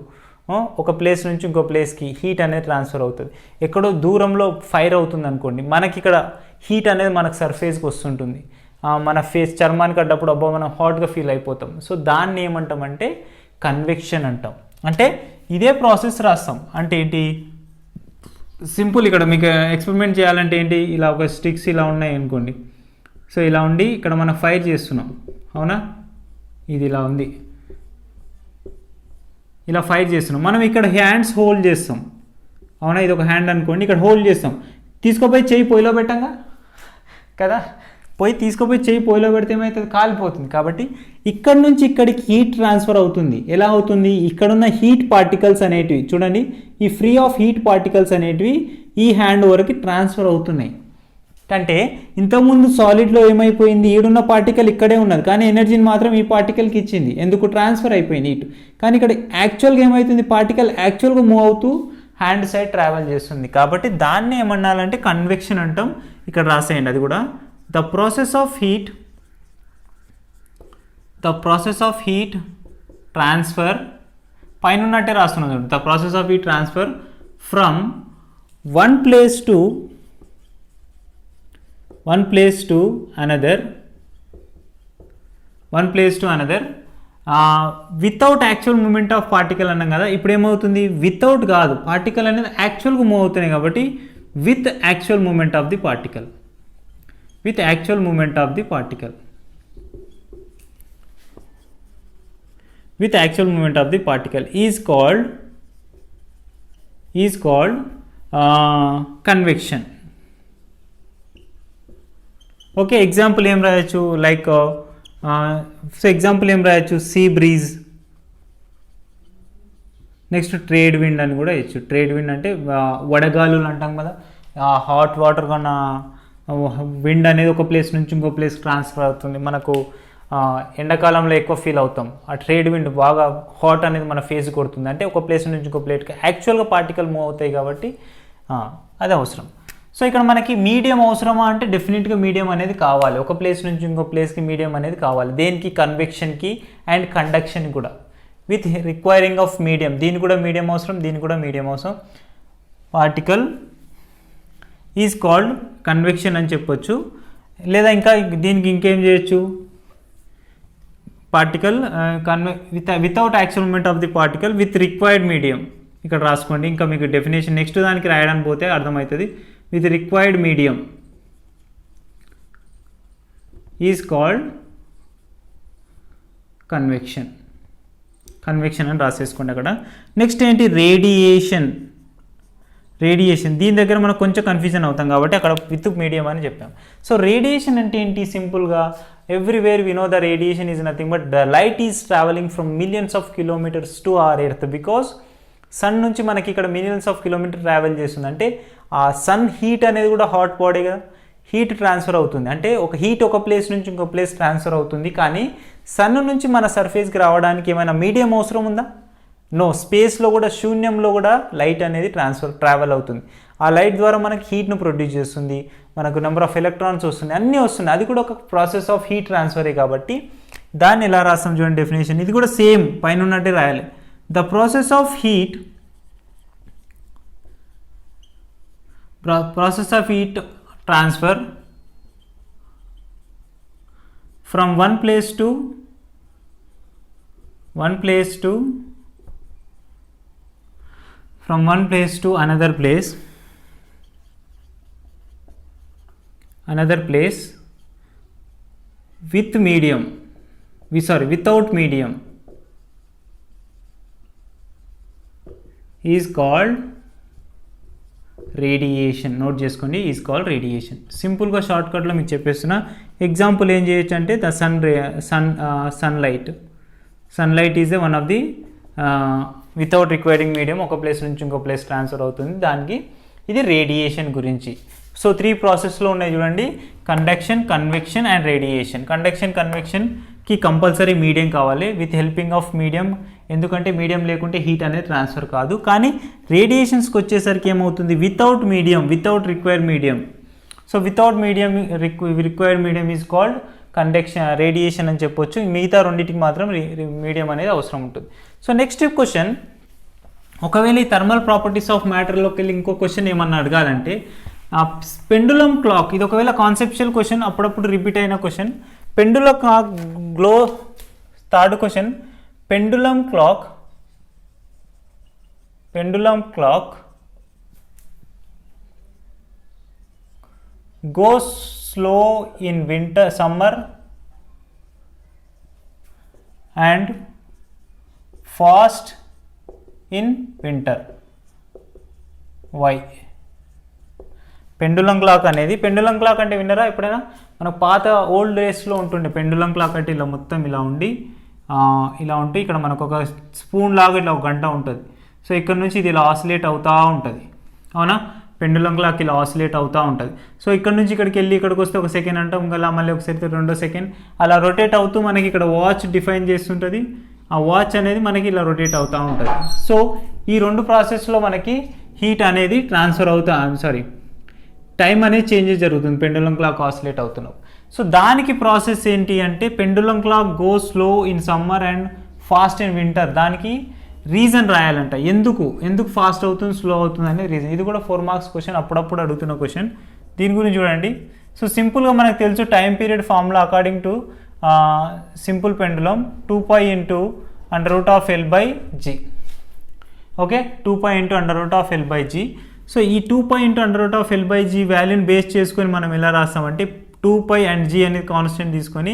ఒక ప్లేస్ నుంచి ఇంకో ప్లేస్కి హీట్ అనేది ట్రాన్స్ఫర్ అవుతుంది. ఎక్కడో దూరంలో ఫైర్ అవుతుంది అనుకోండి, మనకి ఇక్కడ హీట్ అనేది మనకు సర్ఫేస్కి వస్తుంటుంది, మన ఫేస్ చర్మానికి అడ్డప్పుడు అబ్బా మనం హాట్గా ఫీల్ అయిపోతాం. సో దాన్ని ఏమంటామంటే కన్వెక్షన్ అంటాం. అంటే ఇదే ప్రాసెస్ రాస్తాం. అంటే ఏంటి, సింపుల్, ఇక్కడ మీకు ఎక్స్పెరిమెంట్ చేయాలంటే ఏంటి, ఇలా ఒక స్టిక్స్ ఇలా ఉన్నాయి అనుకోండి. సో ఇలా ఉండి ఇక్కడ మనం ఫైర్ చేస్తున్నాం, అవునా? ఇది ఇలా ఉంది, ఇలా ఫైర్ చేస్తున్నాం. మనం ఇక్కడ హ్యాండ్స్ హోల్డ్ చేస్తాం, అవునా? ఇది ఒక హ్యాండ్ అనుకోండి, ఇక్కడ హోల్డ్ చేస్తాం. తీసుకుపోయి చెయ్యి పొయ్యిలో పెట్టంగా కదా, తీసుకుపోయి చెయ్యి పొయ్యిలో పెడితే ఏమవుతుంది, కాలిపోతుంది. కాబట్టి ఇక్కడ నుంచి ఇక్కడికి హీట్ ట్రాన్స్ఫర్ అవుతుంది. ఎలా అవుతుంది, ఇక్కడున్న హీట్ పార్టికల్స్ అనేటివి చూడండి, ఈ ఫ్రీ ఆఫ్ హీట్ పార్టికల్స్ అనేటివి ఈ హ్యాండ్ వరకు ట్రాన్స్ఫర్ అవుతున్నాయి. అంటే ఇంతకుముందు సాలిడ్లో ఏమైపోయింది, ఈడున్న పార్టికల్ ఇక్కడే ఉన్నది, కానీ ఎనర్జీని మాత్రం ఈ పార్టికల్కి ఇచ్చింది. ఎందుకు, ట్రాన్స్ఫర్ అయిపోయింది హీట్. కానీ ఇక్కడ యాక్చువల్గా ఏమవుతుంది, పార్టికల్ యాక్చువల్గా మూవ్ అవుతూ హ్యాండ్ సైడ్ ట్రావెల్ చేస్తుంది. కాబట్టి దాన్ని ఏమన్నాలంటే కన్వెక్షన్ అంటాం. ఇక్కడ రాసేయండి అది కూడా. The process of heat transfer, పైన ఉన్నట్టే రాస్తున్నాను చూడండి. The process of heat transfer from one place to another without actual movement of particle అన్నాం కదా. ఇప్పుడు ఏమవుతుంది, వితౌట్ కాదు, పార్టికల్ అనేది యాక్చువల్గా మూవ్ అవుతున్నాయి కాబట్టి with actual movement of the particle. With actual movement of the particle. With actual movement of the particle is called convection. Okay, example em rayachu, like so example em rayachu, sea breeze, next trade wind అని కూడా ఇచ్చు. ట్రేడ్ విండ్ అంటే వడగాలులు అంటాం కదా, హాట్ వాటర్ కన్నా విండ్ అనేది ఒక ప్లేస్ నుంచి ఇంకో ప్లేస్ ట్రాన్స్ఫర్ అవుతుంది. మనకు ఎండాకాలంలో ఎక్కువ ఫీల్ అవుతాం, ఆ ట్రేడ్ విండ్ బాగా హాట్ అనేది మన ఫేస్ కొడుతుంది. అంటే ఒక ప్లేస్ నుంచి ఇంకో ప్లేట్కి యాక్చువల్గా పార్టికల్ మూవ్ అవుతాయి కాబట్టి అది అవసరం. సో ఇక్కడ మనకి మీడియం అవసరమా అంటే డెఫినెట్గా మీడియం అనేది కావాలి. ఒక ప్లేస్ నుంచి ఇంకో ప్లేస్కి మీడియం అనేది కావాలి. దేనికి, కన్వెక్షన్కి అండ్ కండక్షన్ కూడా. విత్ రిక్వైరింగ్ ఆఫ్ మీడియం, దీనికి కూడా మీడియం అవసరం, దీనికి కూడా మీడియం అవసరం. పార్టికల్ ఈజ్ కాల్డ్ కన్వెక్షన్ అని చెప్పొచ్చు. లేదా ఇంకా దీనికి ఇంకేం చేయొచ్చు, particle without actual movement of the particle with required medium. ఇక్కడ రాసుకోండి, ఇంకా మీకు డెఫినేషన్ నెక్స్ట్ దానికి రాయడానికి పోతే అర్థమవుతుంది. With required medium is called convection. Convection అని రాసేసుకోండి అక్కడ. నెక్స్ట్ ఏంటి, రేడియేషన్. దీని దగ్గర మనం కొంచెం కన్ఫ్యూజన్ అవుతాం కాబట్టి అక్కడ విత్ మీడియం అని చెప్పాం. సో రేడియేషన్ అంటే ఏంటి, సింపుల్గా everywhere we know the radiation is nothing but the light is travelling from millions of kilometres to our earth. Because sun నుంచి మనకి ఇక్కడ మిలియన్స్ ఆఫ్ కిలోమీటర్ ట్రావెల్ చేస్తుంది. అంటే ఆ సన్ హీట్ అనేది కూడా హాట్ బాడీ కదా, హీట్ ట్రాన్స్ఫర్ అవుతుంది. అంటే ఒక హీట్ ఒక ప్లేస్ నుంచి ఇంకో ప్లేస్ ట్రాన్స్ఫర్ అవుతుంది. కానీ సన్ నుంచి మన సర్ఫేస్కి రావడానికి ఏమైనా మీడియం అవసరం ఉందా? నో. స్పేస్లో కూడా, శూన్యంలో కూడా లైట్ అనేది ట్రావెల్ అవుతుంది. ఆ లైట్ ద్వారా మనకి హీట్ను ప్రొడ్యూస్ చేస్తుంది, మనకు నెంబర్ ఆఫ్ ఎలక్ట్రాన్స్ వస్తుంది, అన్నీ వస్తున్నాయి. అది కూడా ఒక ప్రాసెస్ ఆఫ్ హీట్ ట్రాన్స్ఫరే కాబట్టి దాన్ని ఎలా రాస్తాం చూడండి డెఫినేషన్. ఇది కూడా సేమ్ పైన ఉన్నట్టే రాయాలి. The process of heat transfer from one place to another place with medium, without medium is called radiation. Note చేసుకోండి, ఈజ్ కాల్డ్ రేడియేషన్. సింపుల్గా షార్ట్కట్లో మీకు చెప్పేస్తున్నా. ఎగ్జాంపుల్ ఏం చేయొచ్చు అంటే the sunlight is one of the without requiring medium ఒక ప్లేస్ నుంచి ఇంకో ప్లేస్ ట్రాన్స్ఫర్ అవుతుంది, దానికి ఇది రేడియేషన్ గురించి. సో 3 ప్రాసెస్లో ఉన్నాయి చూడండి, conduction, convection and radiation. Conduction కన్వెక్షన్కి కంపల్సరీ మీడియం కావాలి, విత్ హెల్పింగ్ ఆఫ్ మీడియం, ఎందుకంటే మీడియం లేకుంటే హీట్ అనేది ట్రాన్స్ఫర్ కాదు. కానీ రేడియేషన్స్కి వచ్చేసరికి ఏమవుతుంది, without medium, without required medium. So without medium required medium is called conduction, radiation అని చెప్పొచ్చు. మిగతా రెండింటికి మాత్రం మీడియం అనేది అవసరం ఉంటుంది. సో నెక్స్ట్ క్వశ్చన్, ఒకవేళ ఈ థర్మల్ ప్రాపర్టీస్ ఆఫ్ మ్యాటర్లోకి వెళ్ళి ఇంకో క్వశ్చన్ ఏమన్నా అడగాలంటే, పెండులం క్లాక్, ఇది ఒకవేళ కాన్సెప్చువల్ క్వశ్చన్, అప్పుడప్పుడు రిపీట్ అయిన question. Pendulum clock glow, third question, pendulum clock goes slow in winter, summer and fast in winter. Why? Pendulum clock అనేది, పెండులం క్లాక్ అంటే విన్నారా ఎప్పుడైనా? మనకు పాత ఓల్డ్ డేస్లో ఉంటుండే పెండులం క్లాక్ అంటే ఇలా మొత్తం ఇలా ఉండి ఇలా ఉంటే ఇక్కడ మనకు ఒక స్పూన్ లాగా ఇట్లా ఒక గంట ఉంటుంది. సో ఇక్కడ నుంచి ఇది ఇలా ఆసిలేట్ అవుతూ ఉంటుంది, అవునా? పెండులం క్లాక్ ఇలా ఆసిలేట్ అవుతూ ఉంటుంది. సో ఇక్కడ నుంచి ఇక్కడికి వెళ్ళి ఇక్కడికి వస్తే 1 సెకండ్ అంటాం, ఇంకా మళ్ళీ ఒకసారి 2వ సెకండ్ అలా రొటేట్ అవుతూ మనకి ఇక్కడ వాచ్ డిఫైన్ చేస్తుంటుంది. ఆ వాచ్ అనేది మనకి ఇలా రొటేట్ అవుతూ ఉంటుంది. సో ఈ 2 ప్రాసెస్లో మనకి హీట్ అనేది ట్రాన్స్ఫర్ టైం అనేది చేంజెస్ జరుగుతుంది పెండులం క్లాక్ ఆసిలేట్ అవుతున్నాం. సో దానికి ప్రాసెస్ ఏంటి అంటే, pendulum clock go slow in summer and fast in winter. దానికి రీజన్ రాయాలంట, ఎందుకు ఫాస్ట్ అవుతుంది, స్లో అవుతుంది అనేది రీజన్. ఇది కూడా 4 మార్క్స్ క్వశ్చన్, అప్పుడప్పుడు అడుగుతున్న క్వశ్చన్. దీని గురించి చూడండి. సో సింపుల్గా మనకు తెలుసు time period formula according to simple pendulum 2π × √L/g. Okay, 2π × √L/g. So ఈ 2π × √L/g వాల్యూని బేస్ చేసుకొని మనం ఎలా రాస్తామంటే, 2π అండ్ g అనేది కాన్స్టెంట్ తీసుకొని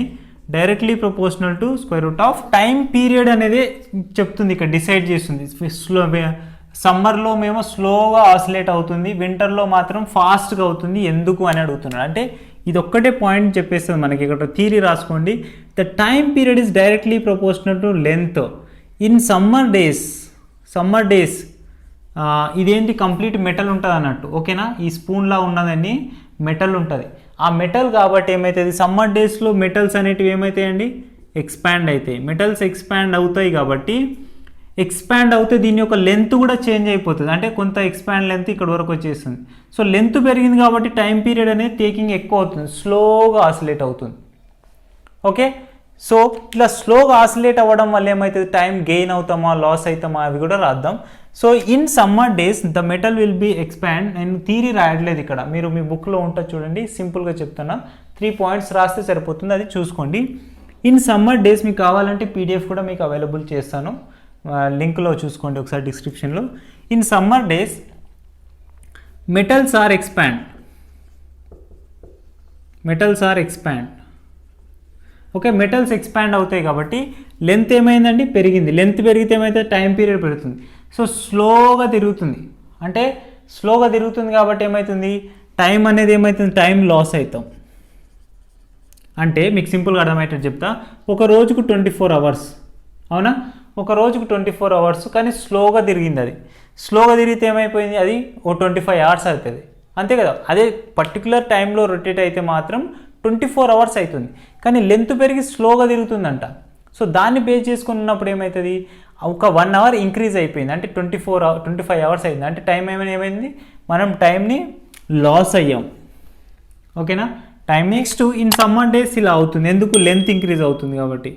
directly proportional to √. Time period అనేది చెప్తుంది, ఇక్కడ డిసైడ్ చేస్తుంది. సమ్మర్లో మేము స్లోగా ఆసిలేట్ అవుతుంది, వింటర్లో మాత్రం ఫాస్ట్గా అవుతుంది, ఎందుకు అని అడుగుతున్నాడు. అంటే ఇది ఒక్కటే పాయింట్ చెప్పేస్తుంది మనకి. ఇక్కడ థియరీ రాసుకోండి. The time period is directly proportional to length. In summer days ఇదేంటి, కంప్లీట్ మెటల్ ఉంటుంది అన్నట్టు, ఓకేనా? ఈ స్పూన్లా ఉన్నదని మెటల్ ఉంటుంది. ఆ మెటల్ కాబట్టి ఏమవుతుంది, సమ్మర్ డేస్లో మెటల్స్ అనేటివి ఏమవుతాయండి, ఎక్స్పాండ్ అవుతాయి. మెటల్స్ ఎక్స్పాండ్ అవుతాయి కాబట్టి, ఎక్స్పాండ్ అవుతే దీని యొక్క లెంత్ కూడా చేంజ్ అయిపోతుంది. అంటే కొంత ఎక్స్పాండ్ లెంత్ ఇక్కడ వరకు వచ్చేస్తుంది. సో లెంత్ పెరిగింది కాబట్టి టైం పీరియడ్ అనేది టేకింగ్ ఎక్కువ అవుతుంది, స్లోగా ఆసిలేట్ అవుతుంది. ఓకే, సో ఇలా స్లోగా ఆసిలేట్ అవ్వడం వల్ల ఏమవుతుంది, టైం గెయిన్ అవుతామా లాస్ అవుతామా అవి కూడా రాద్దాం. So in summer days the metal will be expand. నేను థియరీ రాయట్లేదు ఇక్కడ, మీరు మీ బుక్లో ఉంటుంది చూడండి, సింపుల్గా చెప్తున్నా. 3 పాయింట్స్ రాస్తే సరిపోతుంది, అది చూసుకోండి. ఇన్ సమ్మర్ డేస్ మీకు కావాలంటే పీడిఎఫ్ కూడా మీకు అవైలబుల్ చేస్తాను, లింక్లో చూసుకోండి ఒకసారి డిస్క్రిప్షన్లో. In summer days metals are expand. Okay, metals expand అవుతాయి కాబట్టి లెంత్ ఏమైందండి, పెరిగింది. లెంత్ పెరిగితే ఏమైతే టైం పీరియడ్ పెరుగుతుంది. సో స్లోగా తిరుగుతుంది, అంటే స్లోగా తిరుగుతుంది కాబట్టి ఏమవుతుంది, టైం అనేది ఏమవుతుంది, టైం లాస్ అవుతాం. అంటే మీకు సింపుల్గా అర్థమయ్యేటట్టు చెప్తా. ఒక రోజుకు 24 అవర్స్, అవునా? ఒక రోజుకు 24 అవర్స్, కానీ స్లోగా తిరిగింది. అది స్లోగా తిరిగితే ఏమైపోయింది, అది 25 అవర్స్ అవుతుంది, అంతే కదా? అదే పర్టికులర్ టైంలో రొటేట్ అయితే మాత్రం 24 అవర్స్ అవుతుంది, కానీ లెంత్ పెరిగి స్లోగా తిరుగుతుందంట. సో దాన్ని బేస్ చేసుకున్నప్పుడు ఏమవుతుంది, ఒక 1 అవర్ ఇంక్రీజ్ అయిపోయింది, అంటే 25 అవర్స్ అయింది. అంటే టైం ఏమైంది, మనం టైంని లాస్ అయ్యాం, ఓకేనా? Time next in summer days ఇలా అవుతుంది, ఎందుకు, లెంత్ ఇంక్రీజ్ అవుతుంది కాబట్టి.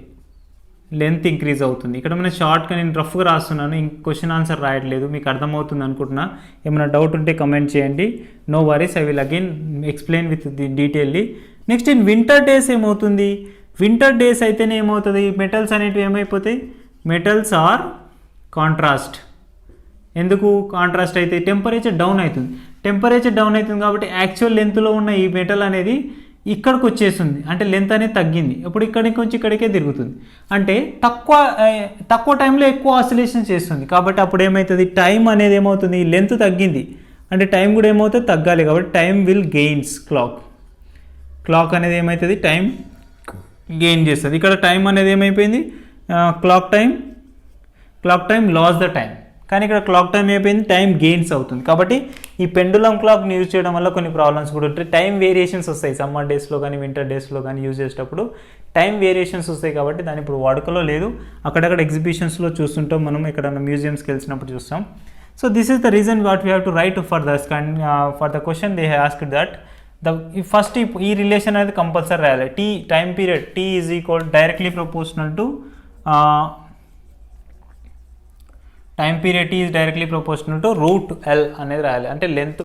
లెంత్ ఇంక్రీజ్ అవుతుంది. ఇక్కడ మన షార్ట్గా నేను రఫ్గా రాస్తున్నాను, ఇంక క్వశ్చన్ ఆన్సర్ రాయట్లేదు, మీకు అర్థమవుతుంది అనుకుంటున్నా. ఏమైనా డౌట్ ఉంటే కమెంట్ చేయండి, no worries, I will again explain with the detailly. Next in winter days ఏమవుతుంది, వింటర్ డేస్ అయితేనే ఏమవుతుంది, మెటల్స్ అనేటివి ఏమైపోతాయి, మెటల్స్ ఆర్ కాంట్రాస్ట్. ఎందుకు కాంట్రాస్ట్ అయితే, టెంపరేచర్ డౌన్ అవుతుంది. టెంపరేచర్ డౌన్ అవుతుంది కాబట్టి యాక్చువల్ లెంత్లో ఉన్న ఈ మెటల్ అనేది ఇక్కడికి వచ్చేస్తుంది, అంటే లెంత్ అనేది తగ్గింది. ఇప్పుడు ఇక్కడికి వచ్చి ఇక్కడికే తిరుగుతుంది, అంటే తక్కువ టైంలో ఎక్కువ ఆసిలేషన్ చేస్తుంది. కాబట్టి అప్పుడు ఏమవుతుంది, టైం అనేది ఏమవుతుంది, లెంత్ తగ్గింది, అంటే టైం కూడా ఏమవుతుంది, తగ్గాలి. కాబట్టి టైం విల్ గెయిన్స్ క్లాక్ అనేది ఏమవుతుంది, టైం గెయిన్ చేస్తుంది. ఇక్కడ టైం అనేది ఏమైపోయింది, clock time loss the time, కానీ ఇక్కడ క్లాక్ టైం అయిపోయింది, టైం గెయిన్స్ అవుతుంది. కాబట్టి ఈ పెండులం క్లాక్ని యూజ్ చేయడం వల్ల కొన్ని ప్రాబ్లమ్స్ కూడా ఉంటాయి. టైం వేరియేషన్స్ వస్తాయి, సమ్మర్ డేస్లో కానీ వింటర్ డేస్లో కానీ యూజ్ చేసేటప్పుడు టైం వేరియేషన్స్ వస్తాయి. కాబట్టి దాని ఇప్పుడు వాడుకలో లేదు, అక్కడక్కడ ఎగ్జిబిషన్స్లో చూస్తుంటాం, మనం ఎక్కడన్నా మ్యూజియంస్కి వెళ్ళినప్పుడు చూస్తాం. So this is the reason what we have to write for the question they asked that first ఈ రిలేషన్ అనేది కంపల్సరీ రాయాలి. Time period T is equal directly proportional to time period T is directly proportional to root L అనేది రాయాలి. అంటే లెంత్